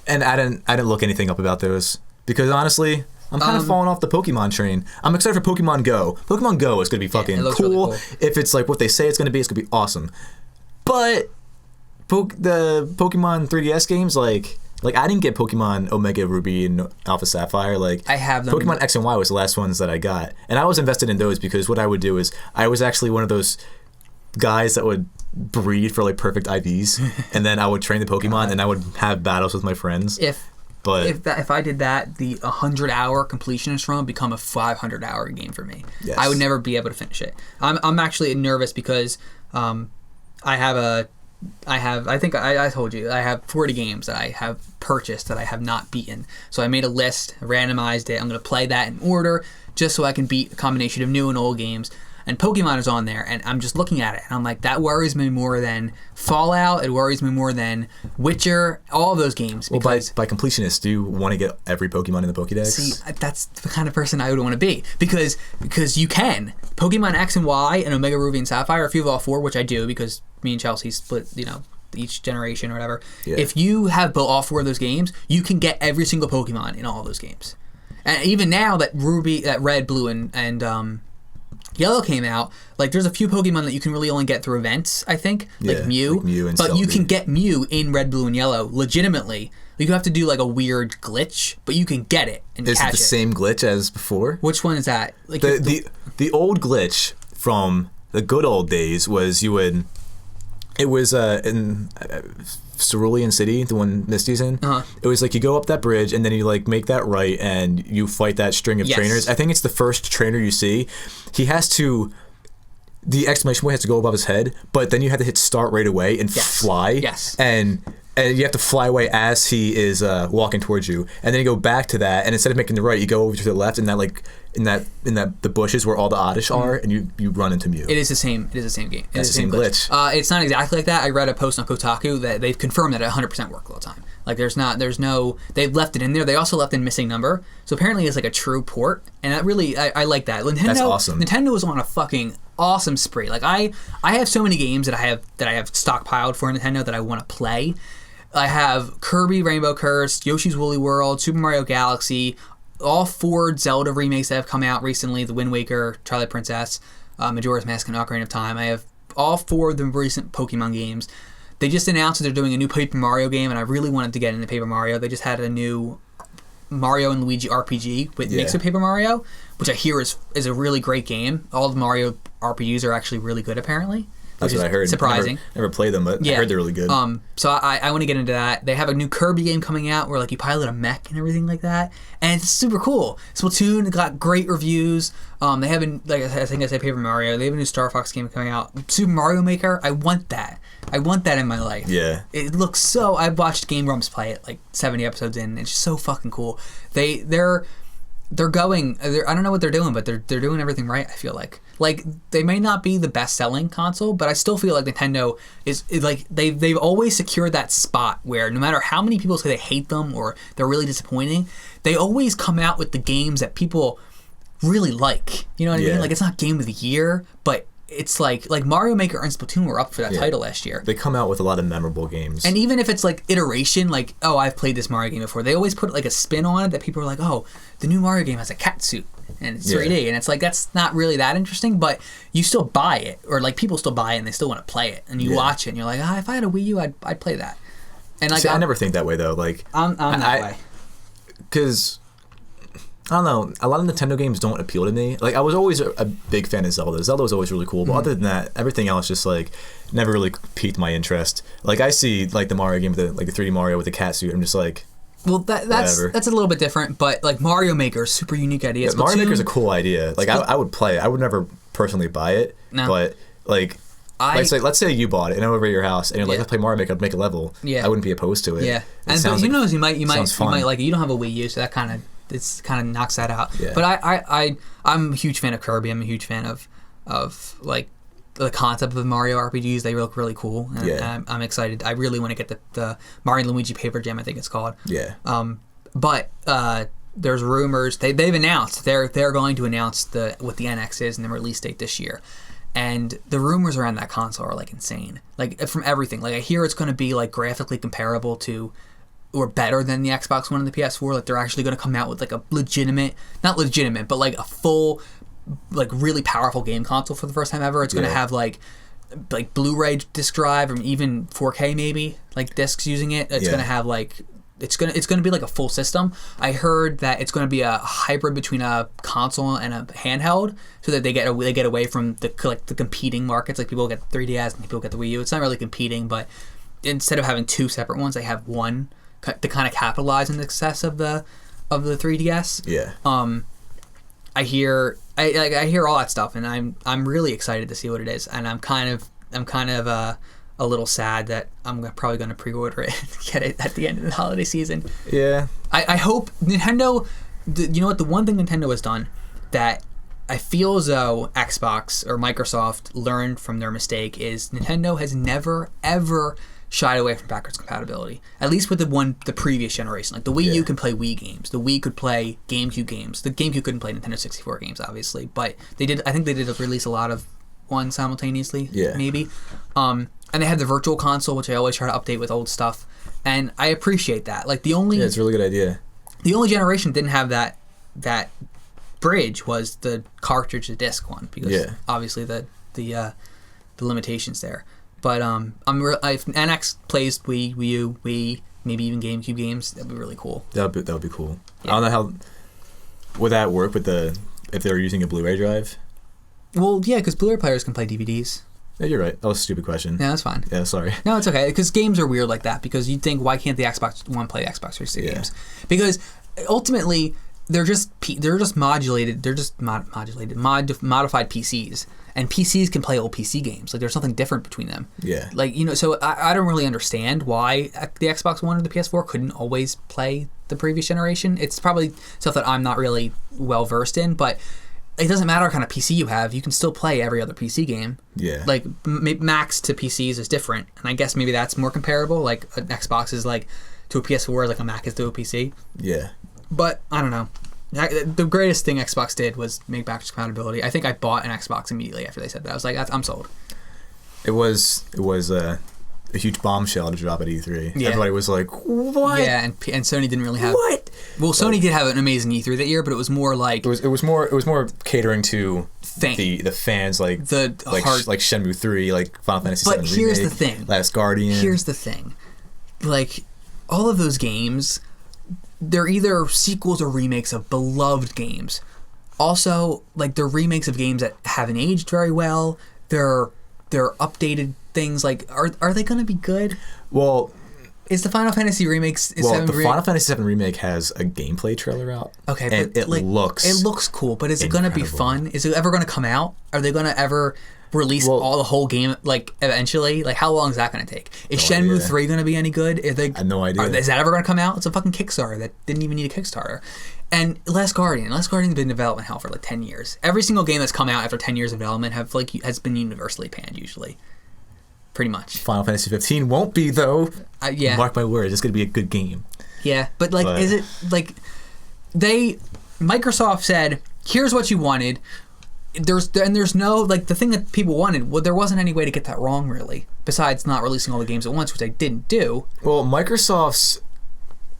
And I didn't look anything up about those because honestly, I'm kind of falling off the Pokemon train. I'm excited for Pokemon Go. Pokemon Go is going to be fucking cool. Really cool. If it's like what they say it's going to be awesome. But the Pokemon 3DS games, like I didn't get Pokemon Omega Ruby and Alpha Sapphire. Like I have them. Pokemon X and Y was the last ones that I got, and I was invested in those because what I would do is I was actually one of those guys that would breed for like perfect IVs, and then I would train the Pokemon, and I would have battles with my friends. If I did that, the 100-hour completionist run would become a 500-hour game for me. Yes. I would never be able to finish it. I'm actually nervous because I think I told you I have 40 games that I have purchased that I have not beaten. So I made a list, randomized it. I'm going to play that in order just so I can beat a combination of new and old games. And Pokemon is on there, and I'm just looking at it, and I'm like, that worries me more than Fallout. It worries me more than Witcher. All of those games. Well, by completionist, do you want to get every Pokemon in the Pokédex? See, that's the kind of person I would want to be because you can. Pokemon X and Y and Omega Ruby and Sapphire, if you have all four, which I do because me and Chelsea split, each generation or whatever. Yeah. If you have all four of those games, you can get every single Pokemon in all of those games. And even now that Red, Blue, and Yellow came out, like there's a few Pokemon that you can really only get through events, I think, like Mew. And but you can get Mew in Red, Blue, and Yellow legitimately. You have to do like a weird glitch, but you can get it and catch it. Is it the same glitch as before? Which one is that? Like the old glitch from the good old days was in Cerulean City, the one Misty's in. It was like you go up that bridge and then you like make that right and you fight that string of trainers. I think it's the first trainer you see. He has to. The exclamation point has to go above his head, but then you have to hit start right away and fly. Yes. And you have to fly away as he is walking towards you, and then you go back to that, and instead of making the right, you go over to the left, and that like in the bushes where all the Oddish are, and you run into Mew. It is the same. It is the same game. It's the same glitch. It's not exactly like that. I read a post on Kotaku that they've confirmed that it 100% works all the time. Like there's no. They've left it in there. They also left in missing number. So apparently it's like a true port, and that really I like that. That's awesome. Nintendo is on a fucking awesome spree. Like I have so many games that I have stockpiled for Nintendo that I want to play. I have Kirby Rainbow Curse, Yoshi's Woolly World, Super Mario Galaxy, all 4 Zelda remakes that have come out recently, The Wind Waker, Twilight Princess, Majora's Mask, and Ocarina of Time. I have all 4 of the recent Pokemon games. They just announced that they're doing a new Paper Mario game, and I really wanted to get into Paper Mario. They just had a new Mario and Luigi RPG with mix of Paper Mario, which I hear is a really great game. All the Mario RPGs are actually really good, apparently. That's what I heard. Surprising. Never played them, but I heard they're really good. So I want to get into that. They have a new Kirby game coming out where like you pilot a mech and everything like that, and it's super cool. Splatoon got great reviews. They have I think I said Paper Mario. They have a new Star Fox game coming out. Super Mario Maker. I want that. I want that in my life. Yeah. It looks so. I've watched Game Grumps play it like 70 episodes in. It's just so fucking cool. They're going. I don't know what they're doing, but they're doing everything right. I feel like they may not be the best selling console, but I still feel like Nintendo is like they've always secured that spot where no matter how many people say they hate them or they're really disappointing, they always come out with the games that people really like. You know what I mean? Like, it's not game of the year, but it's like Mario Maker and Splatoon were up for that title last year. They come out with a lot of memorable games. And even if it's like iteration, like, oh, I've played this Mario game before, they always put like a spin on it that people are like, oh, the new Mario game has a cat suit and it's 3D. And it's like, that's not really that interesting, but you still buy it. Or like people still buy it and they still want to play it. And you watch it and you're like, if I had a Wii U, I'd play that. And like, see, I never think that way though. Like, I'm that way. Because I don't know, a lot of Nintendo games don't appeal to me. Like, I was always a big fan of Zelda. Zelda was always really cool, but other than that, everything else just like never really piqued my interest. Like, I see like the Mario game with the 3D Mario with the cat suit. I'm just like, well, that's a little bit different. But like Mario Maker, super unique idea. Yeah, Mario Maker is a cool idea. Like, I would play it. I would never personally buy it. No. But like, let's say you bought it and I'm over at your house and you're like, let's play Mario Maker, I'd make a level. Yeah. I wouldn't be opposed to it. Yeah. But who knows? You might like it. You don't have a Wii U, so that kind of knocks that out. Yeah. But I'm a huge fan of Kirby. I'm a huge fan of like the concept of the Mario RPGs. They look really cool. And I'm excited. I really want to get the Mario and Luigi Paper Jam, I think it's called. Yeah. But there's rumors they've announced they're going to announce what the NX is and the release date this year. And the rumors around that console are like insane. Like from everything. Like I hear it's going to be like graphically comparable to or better than the Xbox One and the PS4. Like they're actually going to come out with like a not legitimate, but like a full, like really powerful game console for the first time ever. It's going to have like Blu-ray disc drive or even 4K maybe, like discs using it. It's going to have like it's going to be like a full system. I heard that it's going to be a hybrid between a console and a handheld, so that they get away from the competing markets. Like people get the 3DS and people get the Wii U. It's not really competing, but instead of having two separate ones, they have one to kind of capitalize on the success of the 3DS. Yeah. I hear all that stuff, and I'm really excited to see what it is, and I'm kind of a little sad that I'm probably going to pre-order it and get it at the end of the holiday season. Yeah. I hope Nintendo. You know what? The one thing Nintendo has done that I feel as though Xbox or Microsoft learned from their mistake is Nintendo has never ever shied away from backwards compatibility. At least with the previous generation. Like the Wii U can play Wii games. The Wii could play GameCube games. The GameCube couldn't play Nintendo 64 games, obviously, but they did. I think they did release a lot of one simultaneously. Yeah. Maybe. And they had the Virtual Console, which I always try to update with old stuff, and I appreciate that. Like it's a really good idea. The only generation that didn't have that bridge was the cartridge to disc one, because obviously the limitations there. But if NX plays Wii U, Wii, maybe even GameCube games, that'd be really cool. That would be cool. Yeah. I don't know how would that work with if they were using a Blu-ray drive. Well, yeah, because Blu-ray players can play DVDs. Yeah, you're right. That was a stupid question. Yeah, that's fine. Yeah, sorry. No, it's okay, because games are weird like that, because you'd think, why can't the Xbox One play Xbox 360 games? Because ultimately, they're just modulated, modified PCs, and PCs can play old PC games. Like, there's something different between them. Yeah. Like, so I don't really understand why the Xbox One or the PS4 couldn't always play the previous generation. It's probably stuff that I'm not really well versed in, but it doesn't matter what kind of PC you have. You can still play every other PC game. Yeah. Like, Macs to PCs is different. And I guess maybe that's more comparable. Like, an Xbox is like to a PS4 like a Mac is to a PC. Yeah. But, I don't know. The greatest thing Xbox did was make backwards compatibility. I think I bought an Xbox immediately after they said that. I was like, I'm sold. It was a huge bombshell to drop at E3. Yeah. Everybody was like, what? Yeah, and Sony didn't really have... What? Well, Sony did have an amazing E3 that year, but it was more like... It was more catering to the fans, like Shenmue 3, like Final Fantasy VII But here's Remake, the thing. Last Guardian. Here's the thing. Like, all of those games, they're either sequels or remakes of beloved games. Also, like, they're remakes of games that haven't aged very well. They're updated things. Like, are they going to be good? Well, is the Final Fantasy remakes? Final Fantasy VII Remake has a gameplay trailer out. Okay, and but it looks cool. But is it going to be fun? Is it ever going to come out? Are they going to ever release all the whole game, like, eventually? Like, how long is that going to take? Is Shenmue 3 going to be any good? I have no idea. Is that ever going to come out? It's a fucking Kickstarter that didn't even need a Kickstarter. And Last Guardian's been in development hell for like 10 years. Every single game that's come out after 10 years of development has been universally panned, usually. Pretty much. Final Fantasy 15 won't be, though. Yeah. Mark my words, it's going to be a good game. Yeah, but is it, like... Microsoft said, here's what you wanted. There's no, like, the thing that people wanted, well, there wasn't any way to get that wrong, really, besides not releasing all the games at once, which they didn't do. Well, Microsoft's,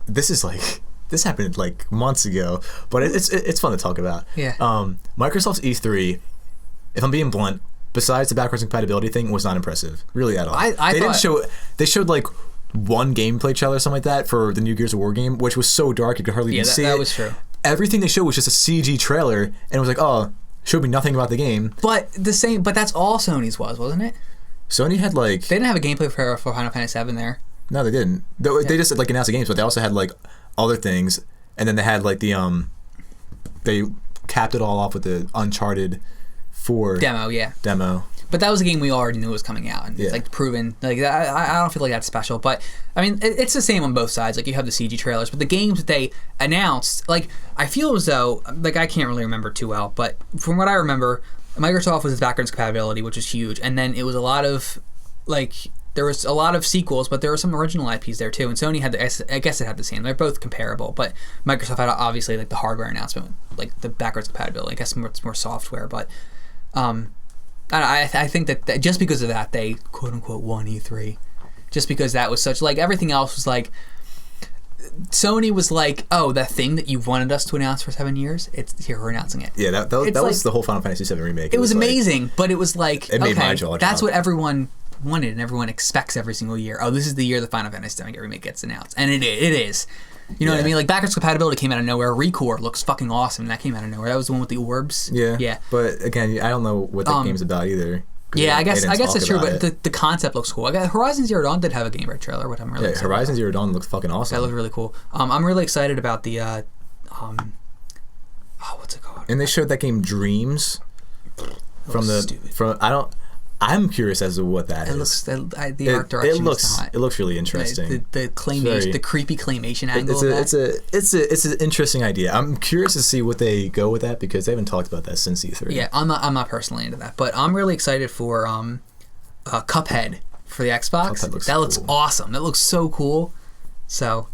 this happened like months ago, but it's fun to talk about. Yeah. Microsoft's E3, if I'm being blunt, besides the backwards compatibility thing, was not impressive, really at all. They showed like one gameplay trailer or something like that for the new Gears of War game, which was so dark you could hardly even see it. Yeah, that was true. Everything they showed was just a CG trailer, and it was like, oh, showed me nothing about the game. But that's all Sony's wasn't it? Sony had like... They didn't have a gameplay for Final Fantasy VII there. No, they didn't. They just like announced the games, but they also had like other things, and then they had like the they capped it all off with the Uncharted 4 demo. But that was a game we already knew was coming out, and it's like proven. Like I don't feel like that's special, but I mean it's the same on both sides. Like you have the CG trailers, but the games that they announced, like I feel as though, like I can't really remember too well, but from what I remember, Microsoft was its backwards compatibility, which was huge, and then it was a lot of like there was a lot of sequels, but there were some original IPs there too. And Sony had I guess it had the same. They're both comparable, but Microsoft had obviously like the hardware announcement, like the backwards compatibility. I guess it's more software, but I think that just because of that, they quote unquote won E3. Just because that was such, like, everything else was like, Sony was like, oh, that thing that you wanted us to announce for 7 years, it's here, we're announcing it. Yeah, that was the whole Final Fantasy VII remake. It was amazing, but it was like, it made my jaw drop. That's what everyone wanted and everyone expects every single year. Oh, this is the year the Final Fantasy VII remake gets announced. And it is. You know what I mean? Like, backwards compatibility came out of nowhere. Recore looks fucking awesome. That came out of nowhere. That was the one with the orbs. Yeah. But again, I don't know what that game's about either. Yeah, I guess that's true, but the concept looks cool. Horizon Zero Dawn did have a gameplay trailer, which I'm really excited Horizon about. Zero Dawn looks fucking awesome. That looked really cool. I'm really excited about the what's it called? And they showed that game Dreams I'm curious as to what that is. The art direction is not. It looks really interesting. The claymation, the creepy claymation angle. It's an interesting idea. I'm curious to see what they go with that because they haven't talked about that since E3. Yeah, I'm not personally into that, but I'm really excited for Cuphead for the Xbox. That looks awesome. That looks so cool. So,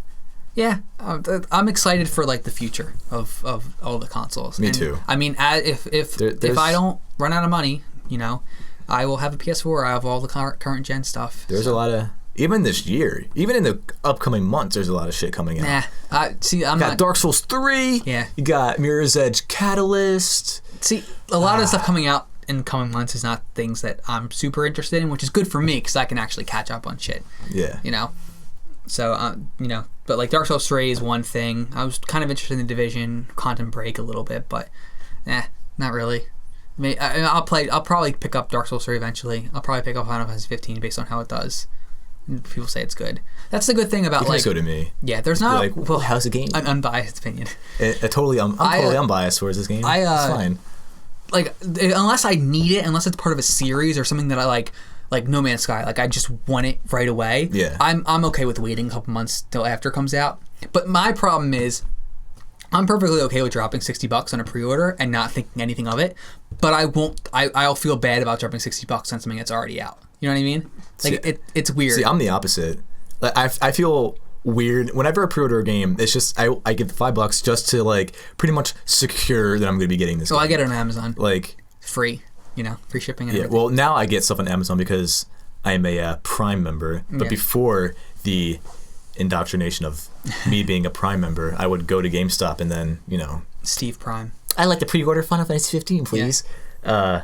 yeah, I'm excited for like the future of all the consoles. Me too. I mean, if I don't run out of money, you know, I will have a PS4. I have all the current gen stuff. There's a lot of, even this year, even in the upcoming months, there's a lot of shit coming out. I'm got Dark Souls 3. Yeah. You got Mirror's Edge Catalyst. See, a lot of the stuff coming out in coming months is not things that I'm super interested in, which is good for me because I can actually catch up on shit. Yeah. You know? So, you know, but like Dark Souls 3 is one thing. I was kind of interested in The Division, Quantum Break a little bit, but not really. I'll probably pick up Dark Souls 3 eventually. I'll probably pick up Final Fantasy 15 based on how it does. People say it's good. That's the good thing about like. Go to me. Yeah, there's not. Like, well, how's the game? An unbiased opinion. I'm totally unbiased towards this game. It's fine. Like unless I need it, unless it's part of a series or something that I like No Man's Sky. Like I just want it right away. Yeah. I'm okay with waiting a couple months till after it comes out. But my problem is, I'm perfectly okay with dropping $60 on a pre-order and not thinking anything of it, but I won't. I'll feel bad about dropping $60 on something that's already out. You know what I mean? Like it's weird. See, I'm the opposite. Like I feel weird whenever I pre-order a game. It's just I give $5 just to like pretty much secure that I'm going to be getting this. So game. I get it on Amazon. Like free, you know, free shipping. And everything. Well, now I get stuff on Amazon because I am a Prime member. But before the indoctrination of me being a Prime member, I would go to GameStop and then, you know, Steve Prime. I'd like to pre-order Final Fantasy 15, please. Yeah.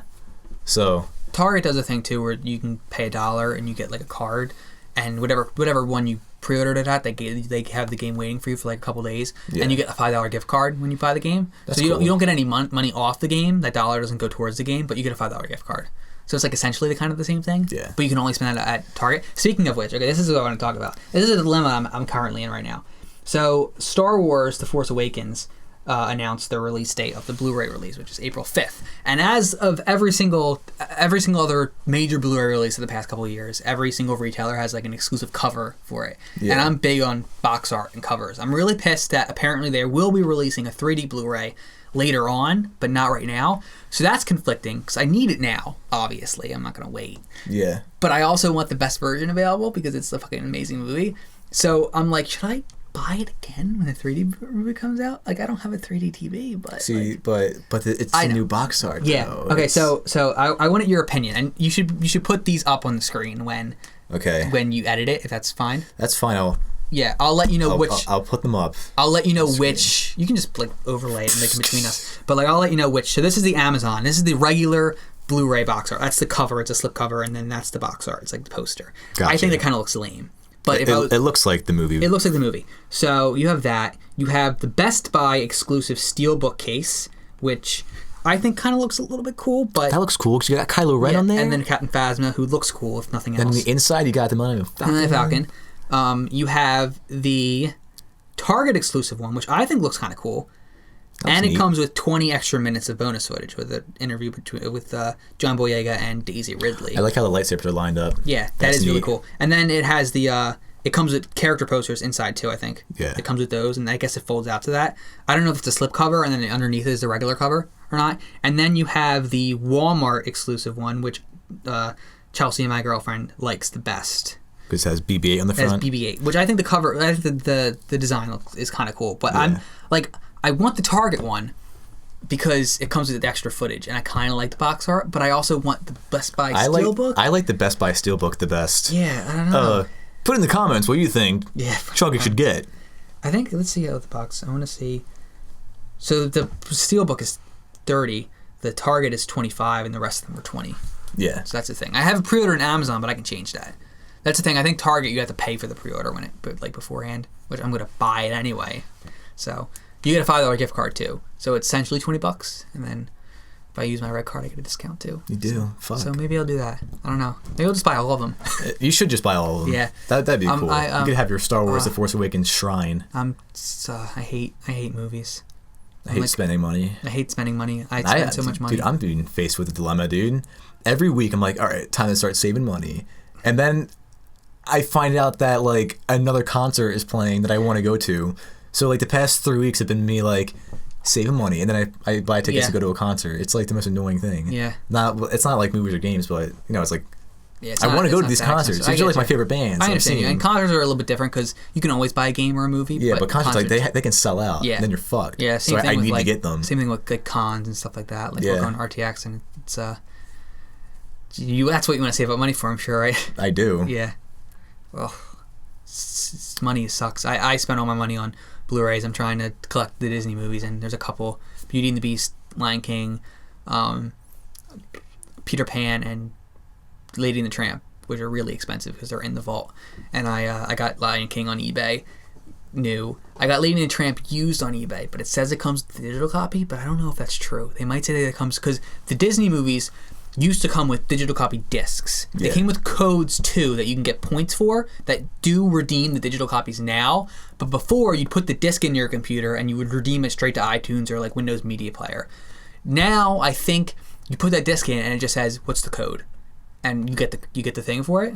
So Target does a thing too where you can pay $1 and you get like a card, and whatever one you pre-ordered it at, they have the game waiting for you for like a couple days, and you get a $5 gift card when you buy the game. That's so you cool. don't get any money off the game. That $1 doesn't go towards the game, but you get a $5 gift card. So it's like essentially the same thing. Yeah. But you can only spend that at Target. Speaking of which, okay, this is what I want to talk about. This is a dilemma I'm currently in right now. So Star Wars: The Force Awakens announced the release date of the Blu-ray release, which is April 5th. And as of every single other major Blu-ray release of the past couple of years, every single retailer has like an exclusive cover for it. Yeah. And I'm big on box art and covers. I'm really pissed that apparently they will be releasing a 3D Blu-ray later on, but not right now. So that's conflicting because I need it now, obviously. I'm not going to wait. Yeah. But I also want the best version available because it's a fucking amazing movie. So I'm like, should I buy it again when the 3D movie comes out? Like, I don't have a 3D TV, but it's the new box art. Yeah. Though. Okay. So I wanted your opinion, and you should put these up on the screen when you edit it, if that's fine. That's fine. I'll let you know which. I'll put them up. I'll let you know which. You can just like overlay it and make it between us. But like, I'll let you know which. So this is the Amazon. This is the regular Blu-ray box art. That's the cover. It's a slip cover, and then that's the box art. It's like the poster. Gotcha. I think it kind of looks lame. But it looks like the movie. It looks like the movie. So you have that. You have the Best Buy exclusive steelbook case, which I think kind of looks a little bit cool. But that looks cool because you got Kylo Ren on there, and then Captain Phasma, who looks cool if nothing else. And on the inside, you got the Millennium Falcon. You have the Target exclusive one, which I think looks kind of cool. And it comes with 20 extra minutes of bonus footage with an interview with John Boyega and Daisy Ridley. I like how the lightsabers are lined up. Yeah, that's really cool. And then it has it comes with character posters inside too, I think. Yeah. It comes with those, and I guess it folds out to that. I don't know if it's a slip cover, and then underneath it is the regular cover or not. And then you have the Walmart exclusive one, which Chelsea, my girlfriend, likes the best. Because it has BB-8 on the front. It has BB-8, which I think the design is kind of cool. But I'm like, I want the Target one because it comes with the extra footage, and I kind of like the box art, but I also want the Best Buy Steelbook. I like the Best Buy Steelbook the best. Yeah, I don't know. Put in the comments what you think Chunky should get. I think, let's see the box. I want to see. So the Steelbook is 30, the Target is 25, and the rest of them are 20. Yeah. So that's the thing. I have a pre-order on Amazon, but I can change that. That's the thing. I think Target, you have to pay for the pre-order beforehand, which I'm going to buy it anyway. So you get a $5 gift card too. So it's essentially $20, and then if I use my red card, I get a discount too. You do. Fuck. So maybe I'll do that. I don't know. Maybe I'll just buy all of them. You should just buy all of them. Yeah. That'd be cool. You could have your Star Wars: The Force Awakens shrine. I hate movies. I hate spending money. I hate spending money. I spend so much money. Dude, I'm being faced with a dilemma, dude. Every week I'm like, all right, time to start saving money, and then I find out that like another concert is playing that I want to go to. So like the past 3 weeks have been me like saving money, and then I buy tickets to go to a concert. It's like the most annoying thing. Yeah. It's not like movies or games, but it's like I want to go to these concerts. These are like my favorite bands. I understand. And concerts are a little bit different because you can always buy a game or a movie. Yeah, but concerts like they can sell out. Yeah. And then you're fucked. Yeah. Same thing I need to get them. Same thing with like cons and stuff like that. Like we're going to RTX, and it's that's what you want to save up money for, I'm sure, right? I do. Yeah. Well, money sucks. I spend all my money on Blu-rays. I'm trying to collect the Disney movies, and there's a couple: Beauty and the Beast, Lion King, Peter Pan, and Lady and the Tramp, which are really expensive because they're in the vault. And I got Lion King on eBay, new. I got Lady and the Tramp used on eBay, but it says it comes with the digital copy, but I don't know if that's true. They might say that it comes because the Disney movies used to come with digital copy discs. They came with codes too that you can get points for that do redeem the digital copies now. But before, you'd put the disc in your computer and you would redeem it straight to iTunes or like Windows Media Player. Now I think you put that disc in and it just says what's the code, and you get the thing for it.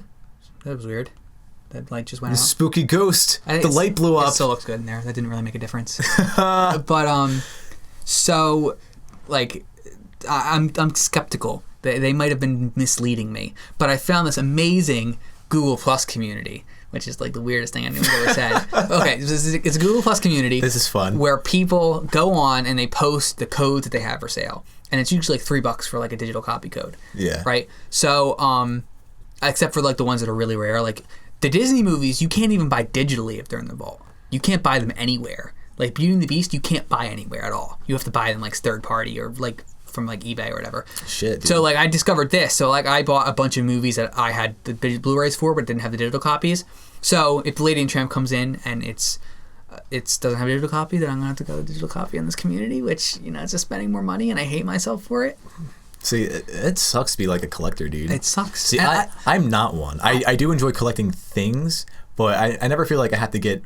That was weird. That light just went out. Spooky ghost. The light blew up. It still looks good in there. That didn't really make a difference. But so like I'm skeptical. They might have been misleading me, but I found this amazing Google Plus community, which is like the weirdest thing anyone's ever said. Okay, it's a Google Plus community. This is fun. Where people go on and they post the codes that they have for sale, and it's usually like $3 for like a digital copy code. Yeah. Right. So, except for like the ones that are really rare, like the Disney movies, you can't even buy digitally if they're in the vault. You can't buy them anywhere. Like Beauty and the Beast, you can't buy anywhere at all. You have to buy them like third party or like from like eBay or whatever. Shit, dude. So like I discovered this. So like I bought a bunch of movies that I had the Blu-rays for, but didn't have the digital copies. So if Lady and Tramp comes in and it doesn't have a digital copy, then I'm gonna have to go to digital copy in this community, which it's just spending more money, and I hate myself for it. See, it sucks to be like a collector, dude. It sucks. See, I'm not one. I do enjoy collecting things, but I never feel like I have to get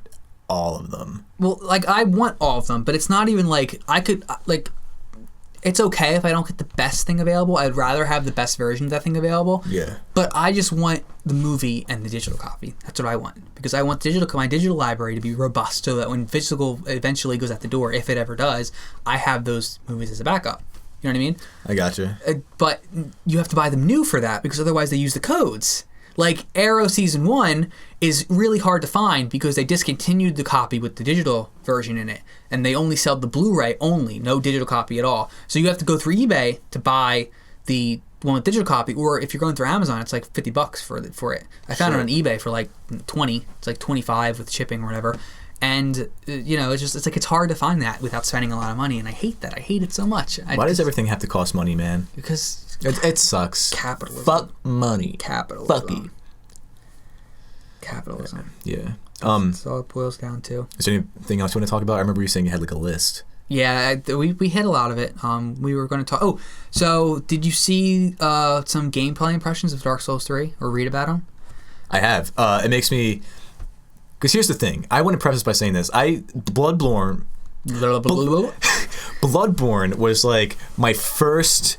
all of them. Well, like I want all of them, but it's not even like I could like. It's okay if I don't get the best thing available. I'd rather have the best version of that thing available. Yeah. But I just want the movie and the digital copy. That's what I want. Because I want my digital library to be robust so that when physical eventually goes out the door, if it ever does, I have those movies as a backup. You know what I mean? I gotcha. But you have to buy them new for that because otherwise they use the codes. Like Arrow Season 1 is really hard to find because they discontinued the copy with the digital version in it, and they only sell the Blu-ray only, no digital copy at all. So you have to go through eBay to buy the one with digital copy, or if you're going through Amazon, it's like $50 for it. I found it on eBay for like 20. It's like 25 with shipping or whatever. And it's hard to find that without spending a lot of money, and I hate that. I hate it so much. Why does everything have to cost money, man? Because it sucks. Capitalism. Fuck money. Capitalism. Fucky. Capitalism. Yeah. That's all it boils down to. Is there anything else you want to talk about? I remember you saying you had like a list. Yeah, we hit a lot of it. We were going to talk. Oh, so did you see some gameplay impressions of Dark Souls 3 or read about them? I have. It makes me. Because here's the thing. I want to preface by saying this. Bloodborne was like my first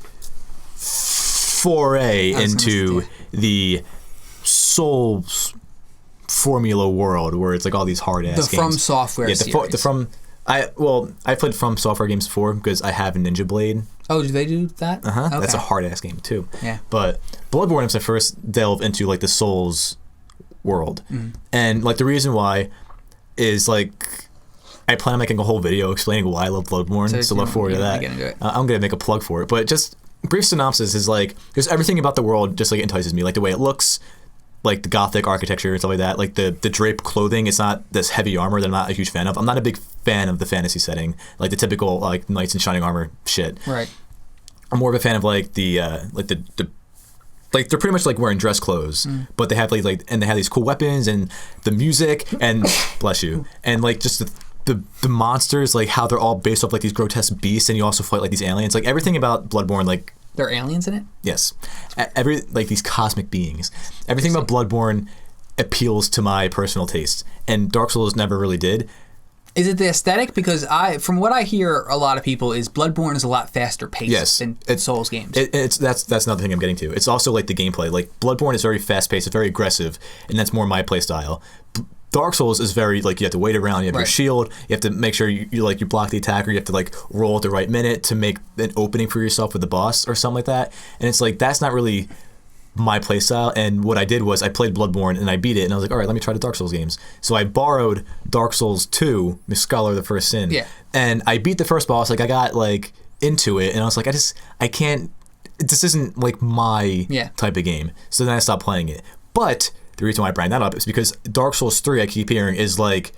foray into the Souls formula world, where it's like all these hard ass games. The From Software series. I played From Software games before because I have a Ninja Blade. Oh, do they do that? Okay. That's a hard ass game too. Yeah. But Bloodborne was my first delve into like the Souls world, and like the reason why is like I plan on making a whole video explaining why I love Bloodborne, so look forward to that. I'm gonna make a plug for it, but just brief synopsis is like there's everything about the world just like entices me, like the way it looks, like the gothic architecture and stuff like that, like the draped clothing. It's not this heavy armor that I'm not a huge fan of. I'm not a big fan of the fantasy setting, like the typical like knights in shining armor shit. Right. I'm more of a fan of like the like they're pretty much like wearing dress clothes, but they have like and they have these cool weapons and the music and bless you, and like just the monsters, like how they're all based off like these grotesque beasts, and you also fight like these aliens. Like everything about Bloodborne, like there are aliens in it. Yes, like these cosmic beings. Everything about Bloodborne appeals to my personal taste, and Dark Souls never really did. Is it the aesthetic? Because from what I hear, a lot of people is Bloodborne is a lot faster paced than Souls games. That's another thing I'm getting to. It's also like the gameplay. Like Bloodborne is very fast paced, it's very aggressive, and that's more my play style. Dark Souls is very like you have to wait around. You have your shield. You have to make sure you block the attacker. You have to like roll at the right minute to make an opening for yourself with the boss or something like that. And it's like that's not really my play style. And what I did was I played Bloodborne and I beat it, and I was like, all right, let me try the Dark Souls games. So I borrowed Dark Souls 2, Scholar of the First Sin. Yeah. And I beat the first boss. Like I got like into it, and I was like, I can't. This isn't like my type of game. So then I stopped playing it. But the reason why I bring that up is because Dark Souls 3, I keep hearing, is like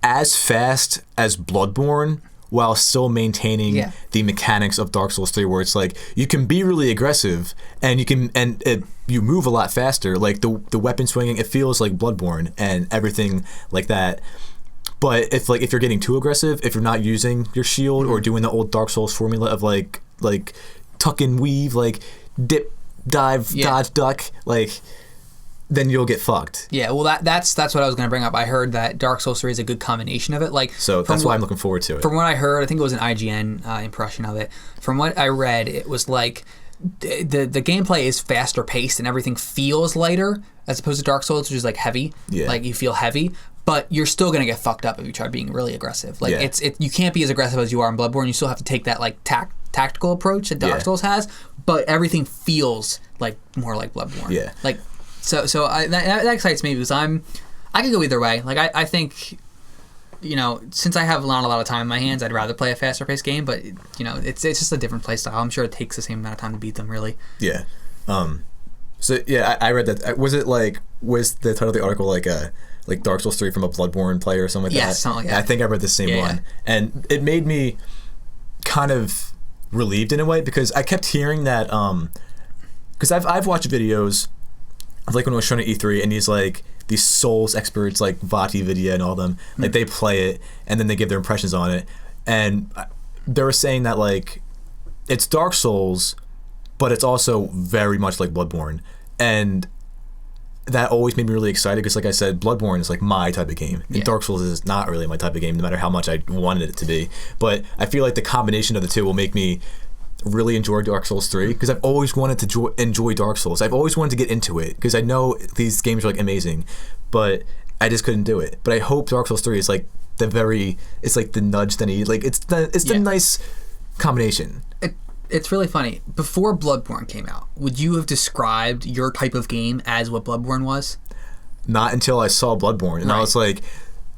as fast as Bloodborne while still maintaining the mechanics of Dark Souls 3, where it's like you can be really aggressive and you move a lot faster. Like the weapon swinging, it feels like Bloodborne and everything like that. But if you're getting too aggressive, if you're not using your shield or doing the old Dark Souls formula of like tuck and weave, like dip, dive, dodge, duck, like then you'll get fucked. Yeah, well, that's what I was going to bring up. I heard that Dark Souls 3 is a good combination of it. Like, so that's why I'm looking forward to it. From what I heard, I think it was an IGN impression of it. From what I read, it was like the gameplay is faster paced and everything feels lighter as opposed to Dark Souls, which is like heavy. Yeah. Like you feel heavy, but you're still going to get fucked up if you try being really aggressive. Like you can't be as aggressive as you are in Bloodborne. You still have to take that like tactical approach that Dark Souls has, but everything feels like more like Bloodborne. Yeah. Like. So that excites me because I could go either way. Like I think, since I have not a lot of time in my hands, I'd rather play a faster paced game. But it's just a different play style. I'm sure it takes the same amount of time to beat them. Really. Yeah. So yeah, I read that. Was the title of the article like Dark Souls 3 from a Bloodborne player or something like that? Yeah, something like that. I think I read the same one, and it made me kind of relieved in a way because I kept hearing that because I've watched videos. Like when it was shown at E3, and these Souls experts like Vati Vidya and all them, like they play it and then they give their impressions on it, and they were saying that like it's Dark Souls, but it's also very much like Bloodborne, and that always made me really excited because, like I said, Bloodborne is like my type of game, and Dark Souls is not really my type of game, no matter how much I wanted it to be. But I feel like the combination of the two will make me really enjoy Dark Souls 3 because I've always wanted to enjoy Dark Souls. I've always wanted to get into it because I know these games are like amazing, but I just couldn't do it. But I hope Dark Souls 3 is like it's like the nudge that I need. Like it's the nice combination. it's really funny. Before Bloodborne came out, would you have described your type of game as what Bloodborne was? Not until I saw Bloodborne, and I was like,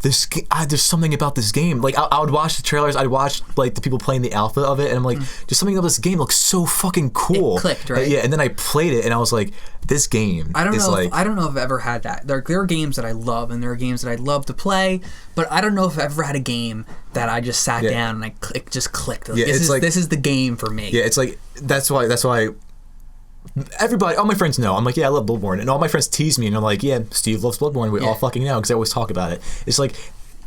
there's something about this game. Like, I would watch the trailers, I'd watch like the people playing the alpha of it, and I'm like, there's something about this game looks so fucking cool. It clicked, right? Yeah, and then I played it, and I was like, this game I don't is know like... I don't know if I've ever had that. There are games that I love, and there are games that I love to play, but I don't know if I've ever had a game that I just sat down and it just clicked. Like, this is the game for me. Yeah, it's like, that's why everybody, all my friends know. I'm like, yeah, I love Bloodborne. And all my friends tease me, and I'm like, yeah, Steve loves Bloodborne. We all fucking know, because I always talk about it. It's like,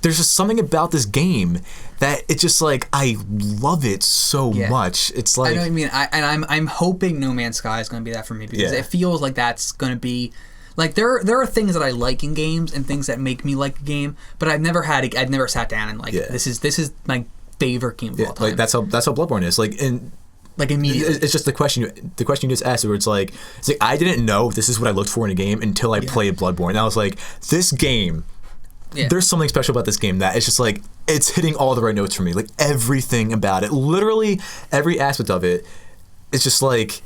there's just something about this game that it's just like, I love it so much. It's like... I know what you mean. I'm hoping No Man's Sky is going to be that for me, because it feels like that's going to be... Like, there are things that I like in games and things that make me like a game, but I've never sat down and like, this is my favorite game of all time. Like, that's how Bloodborne is. Like, immediately. It's just the question you just asked, where it's like I didn't know this is what I looked for in a game until I played Bloodborne. And I was like, this game, there's something special about this game that it's just like, it's hitting all the right notes for me. Like, everything about it, literally every aspect of it, it's just like,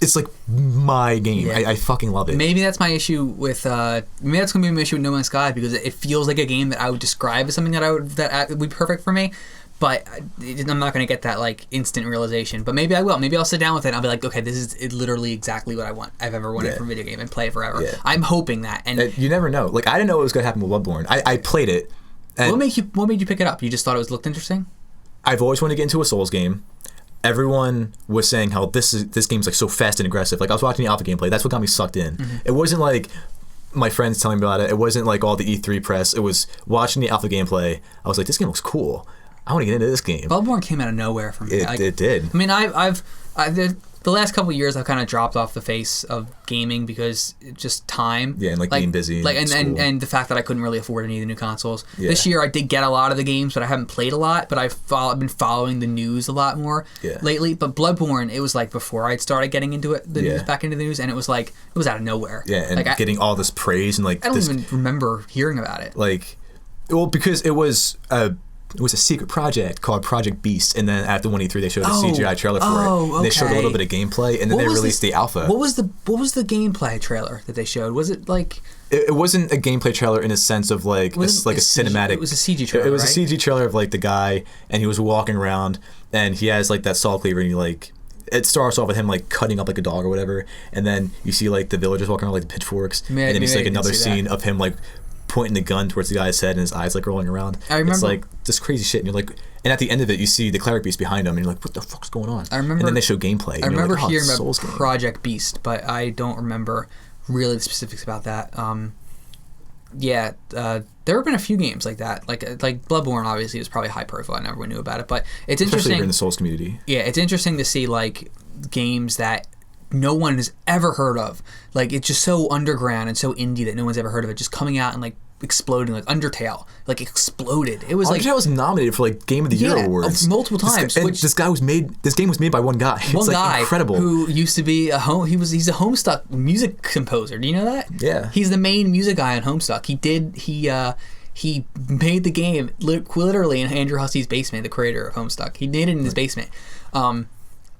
it's like my game. I fucking love it. Maybe that's my issue with maybe that's gonna be my issue with No Man's Sky, because it feels like a game that I would describe as something that would be perfect for me. But I'm not going to get that like instant realization. But maybe I will. Maybe I'll sit down with it and I'll be like, okay, this is literally exactly what I've ever wanted from a video game, and play it forever. Yeah. I'm hoping that. And you never know. Like, I didn't know what was going to happen with Bloodborne. I played it. And what made you pick it up? You just thought it looked interesting? I've always wanted to get into a Souls game. Everyone was saying how this game's like so fast and aggressive. Like, I was watching the alpha gameplay. That's what got me sucked in. Mm-hmm. It wasn't like my friends telling me about it. It wasn't like all the E3 press. It was watching the alpha gameplay. I was like, this game looks cool. I want to get into this game. Bloodborne came out of nowhere for me. It did. I mean, the last couple of years I've kind of dropped off the face of gaming because just time. Yeah, and like being busy. Like and the fact that I couldn't really afford any of the new consoles. Yeah. This year I did get a lot of the games, but I haven't played a lot. But I've been following the news a lot more lately. But Bloodborne, it was like before I'd started getting into it, the news, back into the news, and it was like, it was out of nowhere. Yeah, and like getting all this praise and like I don't even remember hearing about it. Like, well, because it was a secret project called Project Beast, and then after 1E3 they showed a CGI trailer for it. And they showed a little bit of gameplay, and then they released the alpha. What was the gameplay trailer that they showed? Was it like... It wasn't a gameplay trailer in a sense of like a cinematic... It was a CG trailer, It was a CG trailer of like the guy, and he was walking around, and he has like that saw cleaver, and he like... It starts off with him like cutting up like a dog or whatever, and then you see like the villagers walking around like the pitchforks, and then you see like another scene of him like pointing the gun towards the guy's head and his eyes like rolling around. I remember, it's like this crazy shit, and you're like, and at the end of it you see the cleric beast behind him, and you're like, what the fuck's going on? I remember, and then they show gameplay. I remember hearing about Project Beast, but I don't remember really the specifics about that. There have been a few games like that, like Bloodborne. Obviously, was probably high profile and everyone knew about it, but it's interesting. Especially in the Souls community. Yeah, it's interesting to see like games that no one has ever heard of. Like, it's just so underground and so indie that no one's ever heard of it, just coming out and like exploding. Like Undertale, like exploded. It was Undertale was nominated for like Game of the Year awards multiple times. This game was made by one guy. One guy, incredible, who used to be he's a Homestuck music composer. Do you know that? Yeah. He's the main music guy on Homestuck. He made the game literally in Andrew Husse's basement, the creator of Homestuck. He made it in his basement. And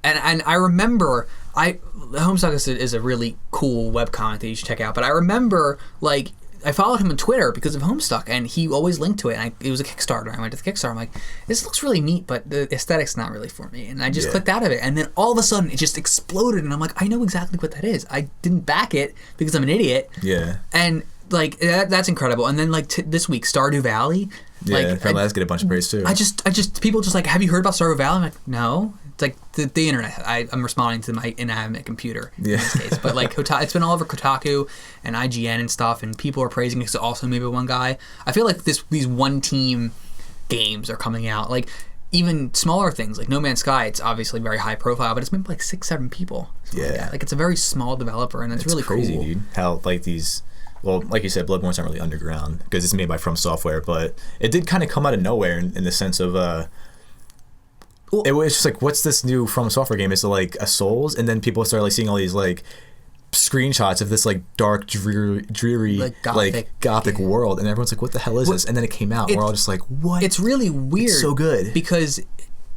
I remember, Homestuck is a really cool webcomic that you should check out. But I remember, like, I followed him on Twitter because of Homestuck, and he always linked to it. And it was a Kickstarter. I went to the Kickstarter. I'm like, this looks really neat, but the aesthetic's not really for me. And I just clicked out of it. And then all of a sudden, it just exploded. And I'm like, I know exactly what that is. I didn't back it because I'm an idiot. Yeah. And like that's incredible. And then like this week, Stardew Valley. Yeah, like, let's get a bunch of praise too. I just people just like, have you heard about Stardew Valley? I'm like, no. It's like the internet. I'm responding to my inanimate computer in this case. But like it's been all over Kotaku and IGN and stuff, and people are praising it because it also made by one guy. I feel like these one team games are coming out. Like even smaller things like No Man's Sky. It's obviously very high profile, but it's made by like 6-7 people. Yeah, like it's a very small developer, and it's really crazy, cool. Dude. How like these. Well, like you said, Bloodborne's not really underground because it's made by From Software, but it did kind of come out of nowhere in the sense of it was just like, what's this new From Software game? Is it like a Souls? And then people started like seeing all these like screenshots of this like dark, dreary like gothic world, and everyone's like, what the hell is this? And then it came out, and we're all just like, what? It's really weird. It's so good because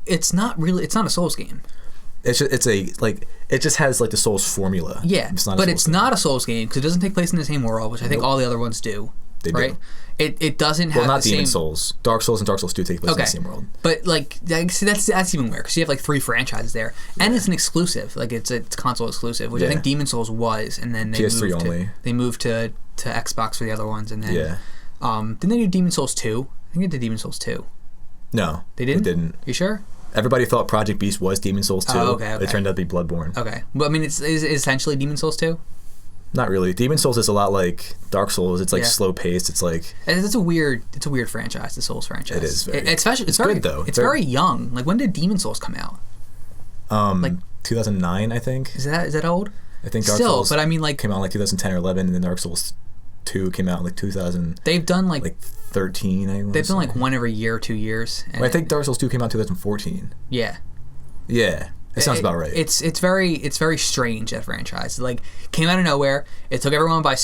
it's not a Souls game. It just has like the Souls formula. Yeah, it's not a Souls game because it doesn't take place in the same world, which I think all the other ones do. They do. It doesn't have not the Demon same... Souls. Dark Souls and Dark Souls 2 take place in the same world. But like, see, that's even weird because you have like 3 franchises there, and it's an exclusive. Like it's console exclusive, which I think Demon Souls was, and then they PS3 only. They moved to Xbox for the other ones, and then didn't they do Demon Souls 2? I think they did Demon Souls 2. No, they didn't. They didn't. You sure? Everybody thought Project Beast was Demon Souls 2. Oh, okay. It turned out to be Bloodborne. Okay, but I mean, it's essentially Demon Souls 2. Not really. Demon Souls is a lot like Dark Souls. It's like slow paced. It's like it's a weird franchise, the Souls franchise. It is very. It's very good though. It's very young. Like when did Demon Souls come out? Like 2009, I think. Is that old? I think Dark Souls. But I mean, like came out in like 2010 or 11, and then Dark Souls 2 came out in like 2000. They've done like 13. They've done like one every year or 2 years. I think Dark Souls 2 came out in 2014. Yeah. Yeah. That sounds about right. It's very strange, that franchise. It like came out of nowhere. It took everyone by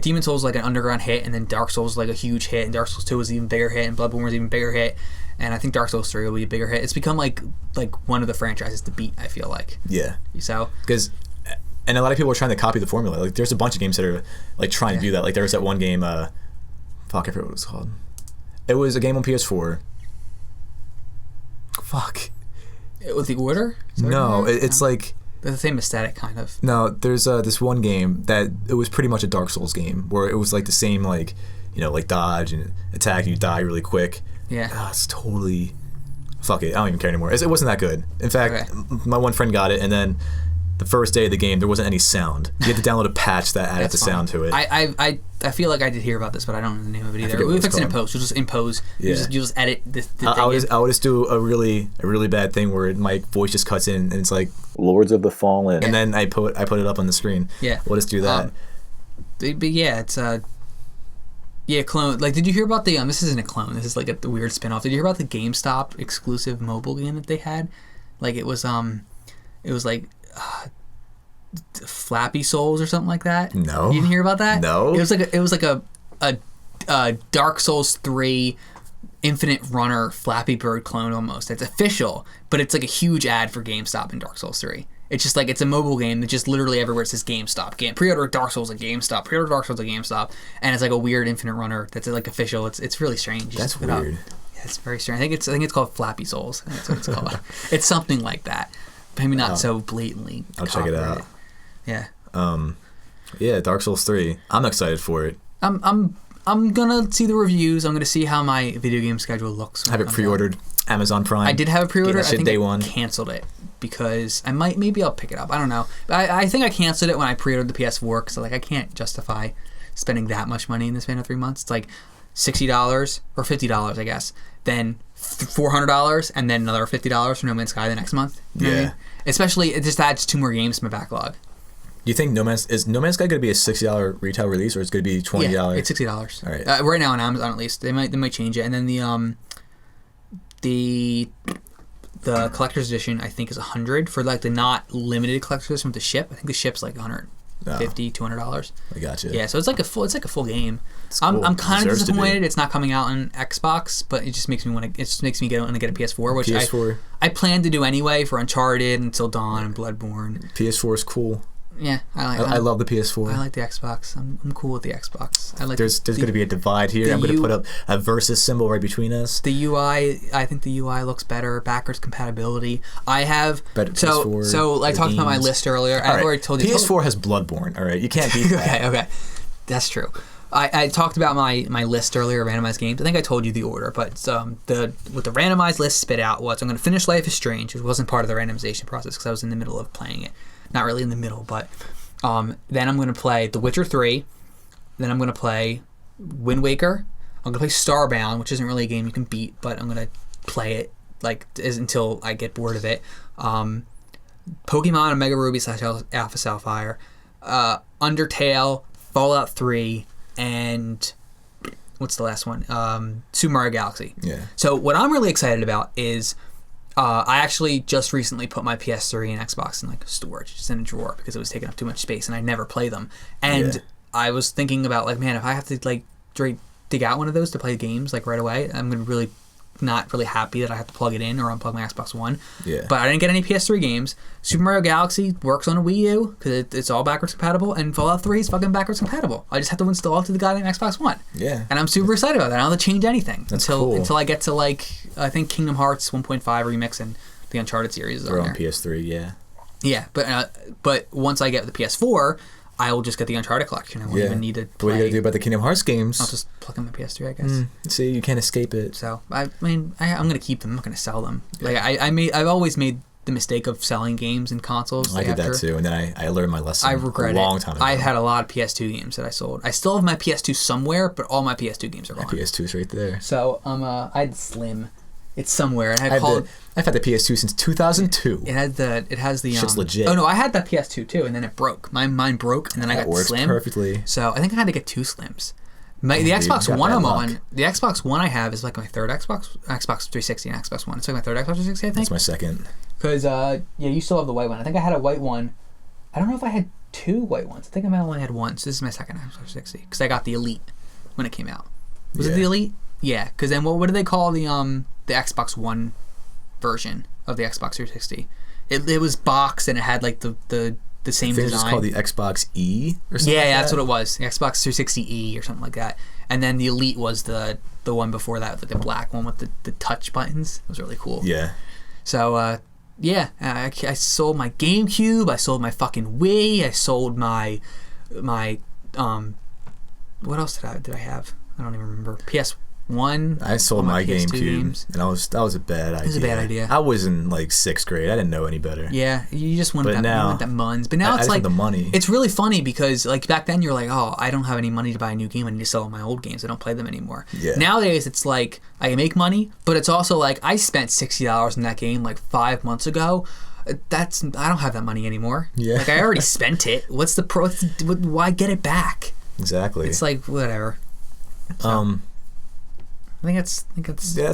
Demon Souls was like an underground hit, and then Dark Souls was like a huge hit, and Dark Souls 2 was an even bigger hit, and Bloodborne was an even bigger hit, and I think Dark Souls 3 will be a bigger hit. It's become like one of the franchises to beat, I feel like. Yeah. So because and a lot of people are trying to copy the formula. Like there's a bunch of games that are like trying to do that. Like there was that one game I forget what it was called. It was a game on PS4. With the Order? No, it's like... They're the same aesthetic, kind of. No, there's this one game that it was pretty much a Dark Souls game where it was like the same, like, you know, like dodge and attack and you die really quick. Yeah. It's totally... Fuck it, I don't even care anymore. It wasn't that good. In fact, my one friend got it, and then the first day of the game, there wasn't any sound. You had to download a patch that added the sound to it. I feel like I did hear about this, but I don't know the name of it either. We'll fix it in post. You'll just impose. Yeah. You'll just edit the thing. I would just do a really bad thing where my voice just cuts in and it's like Lords of the Fallen, and then I put it up on the screen. Yeah, we'll just do that. But yeah, it's clone. Like, did you hear about the? This isn't a clone. This is like a weird spinoff. Did you hear about the GameStop exclusive mobile game that they had? Like it was like. Flappy Souls or something like that. No, you didn't hear about that. No, it was like a Dark Souls 3 Infinite Runner Flappy Bird clone almost. It's official, but it's like a huge ad for GameStop in Dark Souls 3. It's just like it's a mobile game that just literally everywhere it says GameStop. Pre-order Dark Souls at GameStop. Pre-order Dark Souls at GameStop, and it's like a weird Infinite Runner that's like official. It's really strange. That's weird. Yeah, it's very strange. I think it's called Flappy Souls. That's what it's called. It's something like that. Maybe not so blatantly. I'll check it out. Yeah. Yeah, Dark Souls 3. I'm excited for it. I'm gonna see the reviews. I'm gonna see how my video game schedule looks. I have it pre-ordered. Amazon Prime. I did have it pre-ordered. I think day one. Canceled it because maybe I'll pick it up. I don't know. But I think I canceled it when I pre-ordered the PS4 because I can't justify spending that much money in the span of 3 months. It's like $60 or $50, I guess. Then $400 and then another $50 for No Man's Sky the next month. You know what I mean? Especially, it just adds 2 more games to my backlog. Do you think No Man's Sky going to be a $60 retail release, or it's going to be $20? Yeah, it's $60. All right. Right now on Amazon, at least they might change it. And then the collector's edition, I think, is $100 for like the not limited collector's edition with the ship. I think the ship's like $150, $200. I got you. Yeah, so it's like a full game. Cool. I'm kind of disappointed it's not coming out on Xbox, but it just makes me want to. It just makes me want to get a PS4, which I plan to do anyway for Uncharted, Until Dawn, and Bloodborne. PS4 is cool. Yeah, I love the PS4. I like the Xbox. I'm cool with the Xbox. I like. There's going to be a divide here. I'm going to put up a versus symbol right between us. The UI, I think the UI looks better. Backwards compatibility. I have better PS4. So I talked about my list earlier. I already told you. PS4 has Bloodborne. All right, you can't beat that. Okay, that's true. I talked about my list earlier, randomized games. I think I told you the order, but what the randomized list spit out was I'm going to finish Life is Strange. It wasn't part of the randomization process because I was in the middle of playing it. Not really in the middle, but then I'm going to play The Witcher 3. Then I'm going to play Wind Waker. I'm going to play Starbound, which isn't really a game you can beat, but I'm going to play it until I get bored of it. Pokemon Omega Ruby / Alpha Sapphire. Undertale, Fallout 3, and what's the last one? Super Mario Galaxy. Yeah. So what I'm really excited about is I actually just recently put my PS3 and Xbox in like storage, just in a drawer because it was taking up too much space and I never play them. And I was thinking about like, man, if I have to like dig out one of those to play games like right away, I'm gonna really not really happy that I have to plug it in or unplug my Xbox One. Yeah. But I didn't get any PS3 games. Super Mario Galaxy works on a Wii U because it's all backwards compatible, and Fallout 3 is fucking backwards compatible. I just have to install it to the goddamn Xbox One. Yeah. And I'm super excited about that. I don't have to change anything cool. until I get to like I think Kingdom Hearts 1.5 remix and the Uncharted series is on there. PS3, yeah. Yeah, but once I get the PS4, I will just get the Uncharted collection. I won't even need to play. What are you gonna do about the Kingdom Hearts games? I'll just plug in my PS3, I guess. See, you can't escape it. So I'm gonna keep them. I'm not gonna sell them. Like I've always made the mistake of selling games and consoles. I did that too, and then I learned my lesson. I regret a long time ago. I had a lot of PS2 games that I sold. I still have my PS2 somewhere, but all my PS2 games are gone. My PS2's right there. So I had Slim. It's somewhere. And I've had the PS2 since 2002. It has the shit's legit. Oh no, I had that PS2 too, and then it broke. Mine broke, and then I got works Slim perfectly. So I think I had to get 2 Slims. The Xbox One I'm on. The Xbox One I have is like my third Xbox 360 and Xbox One. It's like my third Xbox 360, I think. That's my second. Because you still have the white one. I think I had a white one. I don't know if I had 2 white ones. I think I might have only had one. So this is my second Xbox 360 because I got the Elite when it came out. Was it the Elite? Yeah. Because then what do they call the Xbox One version of the Xbox 360? It was boxed and it had like the same design. It's called the Xbox E or something. Yeah, that's what it was. The Xbox 360 E or something like that. And then the Elite was the one before that, like the black one with the touch buttons. It was really cool. Yeah. So I sold my GameCube. I sold my fucking Wii. I sold my what else did I have? I don't even remember. PS1. I sold my GameCube, and that was a bad idea. It was a bad idea. I was in like 6th grade. I didn't know any better. Yeah, you just wanted that muns. But now it's like the money. It's really funny because like back then you're like, oh, I don't have any money to buy a new game. I need to sell all my old games. I don't play them anymore. Yeah. Nowadays it's like I can make money, but it's also like I spent $60 in that game like 5 months ago. I don't have that money anymore. Yeah. Like I already spent it. What's the pro? Why get it back? Exactly. It's like whatever. So, I think that's. Yeah,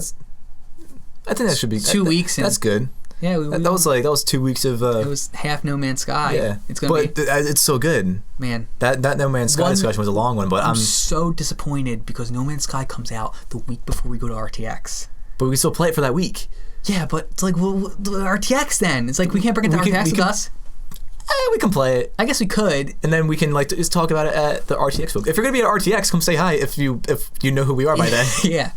I think that should be 2 weeks. That's good. Yeah, that was 2 weeks of. It was half No Man's Sky. Yeah, it's so good. Man, that No Man's Sky discussion was a long one, but I'm so disappointed because No Man's Sky comes out the week before we go to RTX. But we can still play it for that week. Yeah, but it's like RTX then. It's like we can't bring it to RTX with us. We can play it. I guess we could. And then we can like just talk about it at the RTX book. If you're gonna be at RTX, come say hi if you know who we are by then. Yeah.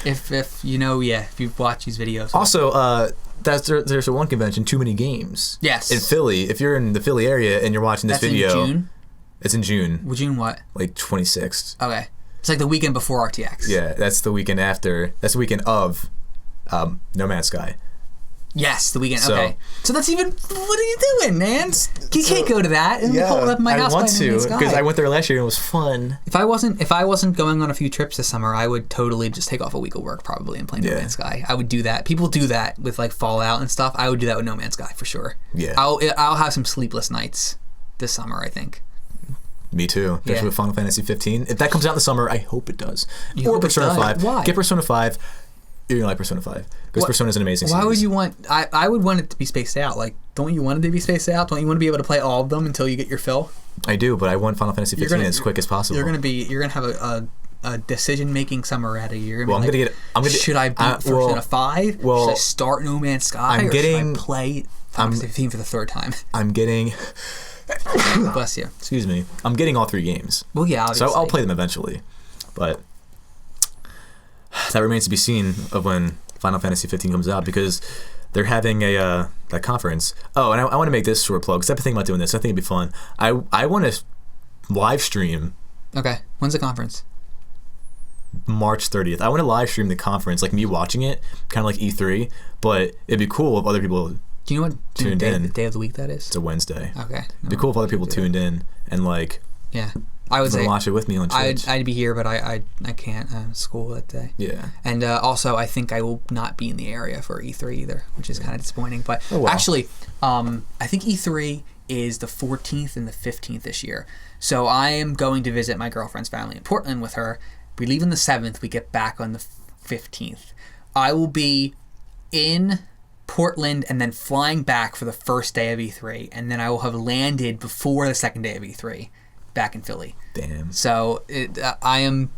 If you know, if you've watched these videos. Also, there's a one convention, Too Many Games. Yes. In Philly. If you're in the Philly area and you're watching this video. In June? It's in June. June what? Like 26th. Okay. It's like the weekend before RTX. Yeah, that's the weekend after. That's the weekend of No Man's Sky. Yes, the weekend. Okay, so that's even. What are you doing, man? You can't go to that and hold up my house. I want to because I went there last year and it was fun. If I wasn't going on a few trips this summer, I would totally just take off a week of work probably and play No Man's Sky. I would do that. People do that with like Fallout and stuff. I would do that with No Man's Sky for sure. Yeah, I'll have some sleepless nights this summer, I think. Me too. Especially with Final Fantasy 15. If that comes out in the summer, I hope it does. Or Persona 5. Why? Get Persona 5. You're gonna like Persona 5 because Persona is an amazing series. Why would you want? I would want it to be spaced out. Like, don't you want it to be spaced out? Don't you want to be able to play all of them until you get your fill? I do, but I want Final Fantasy 15 as quick as possible. You're gonna have a decision making summer out of you. Should I beat Persona 5? Well, should I start No Man's Sky? Should I play Final Fantasy 15 for the third time? I'm getting. Bless you. Excuse me. I'm getting all 3 games. Well, yeah, obviously. So I'll play them eventually, but that remains to be seen of when Final Fantasy 15 comes out because they're having that conference. Oh, and I want to make this short plug because I've been thinking about doing this. I think it'd be fun. I want to live stream. Okay. When's the conference? March 30th. I want to live stream the conference, like me watching it, kind of like E3, but it'd be cool if other people Do you know what tuned in. The day of the week that is? It's a Wednesday. Okay. It'd be cool if other people tuned in and like I would say watch it with me on Twitch. I'd be here, but I can't. I'm at school that day. Yeah. And also, I think I will not be in the area for E3 either, which is kind of disappointing. But actually, I think E3 is the 14th and the 15th this year. So I am going to visit my girlfriend's family in Portland with her. We leave on the 7th. We get back on the 15th. I will be in Portland and then flying back for the first day of E3, and then I will have landed before the second day of E3. Back in Philly. Damn. So I am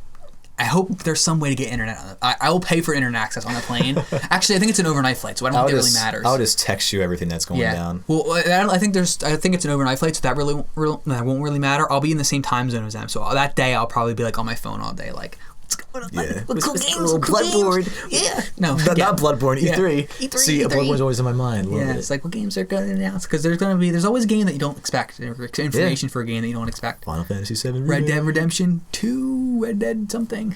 I hope there's some way to get internet on it. I will pay for internet access on the plane. Actually, I think it's an overnight flight, so I don't think it really matters. I'll just text you everything that's going down. Well, I think it's an overnight flight, so that that won't really matter. I'll be in the same time zone as them, so that day I'll probably be like on my phone all day, like. Yeah. What cool games? Bloodborne. Yeah. No. Not Bloodborne. E3. E3. See, Bloodborne's always in my mind. Yeah. It's like what games are going to announce? Because there's always a game that you don't expect. Information for a game that you don't expect. Final Fantasy VII. Red Dead Redemption 2. Red Dead something.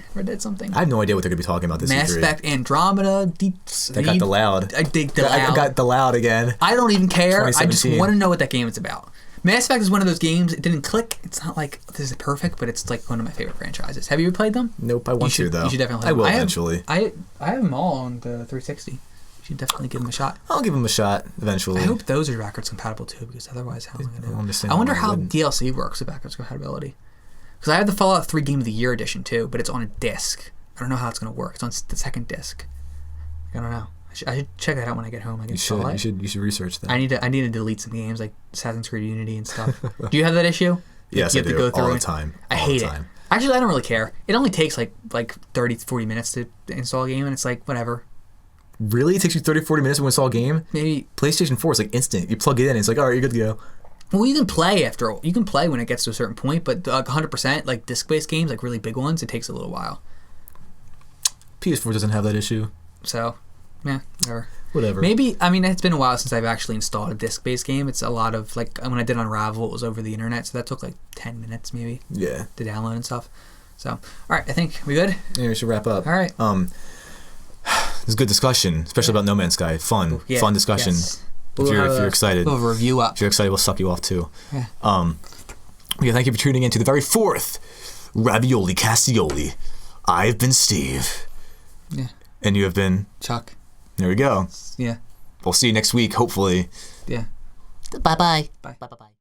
I have no idea what they're going to be talking about this Mass E3. Effect Andromeda. They got the loud. I dig the loud. I got the loud again. I don't even care. I just want to know what that game is about. Mass Effect is one of those games. It didn't click. It's not like this is perfect, but it's like one of my favorite franchises. Have you ever played them? Nope, I want to though. You should definitely. I will eventually. I have them all on the 360. You should definitely give them a shot. I'll give them a shot eventually. I hope those are backwards compatible too, because otherwise, how am I going to do? I wonder how DLC works with backwards compatibility. Because I have the Fallout 3 Game of the Year edition too, but it's on a disc. I don't know how it's going to work. It's on the second disc. I don't know. I should check that out when I get home. You should research that. I need to delete some games like Assassin's Creed Unity and stuff. Do you have that issue? Yes, you have I do. To go through all the time. I hate it. Actually, I don't really care. It only takes like 30, 40 minutes to install a game, and it's like whatever. Really? It takes you 30, 40 minutes to install a game? Maybe. PlayStation 4 is like instant. You plug it in, and it's like, all right, you're good to go. Well, you can play You can play when it gets to a certain point, but 100% like disc-based games, like really big ones, it takes a little while. PS4 doesn't have that issue. So, yeah, whatever. Maybe, I mean, it's been a while since I've actually installed a disc-based game. It's a lot of, like, when I did Unravel, it was over the internet, so that took, like, 10 minutes, maybe. Yeah. To download and stuff. So, all right, I think, we good? Yeah, we should wrap up. All right. It was a good discussion, especially about No Man's Sky. Fun discussion. Yes. If you're excited. We'll have a review up. If you're excited, we'll suck you off, too. Yeah. Thank you for tuning in to the very 4th Ravioli Castioli. I've been Steve. Yeah. And you have been? Chuck. There we go. Yeah. We'll see you next week, hopefully. Yeah. Bye-bye. Bye. Bye-bye.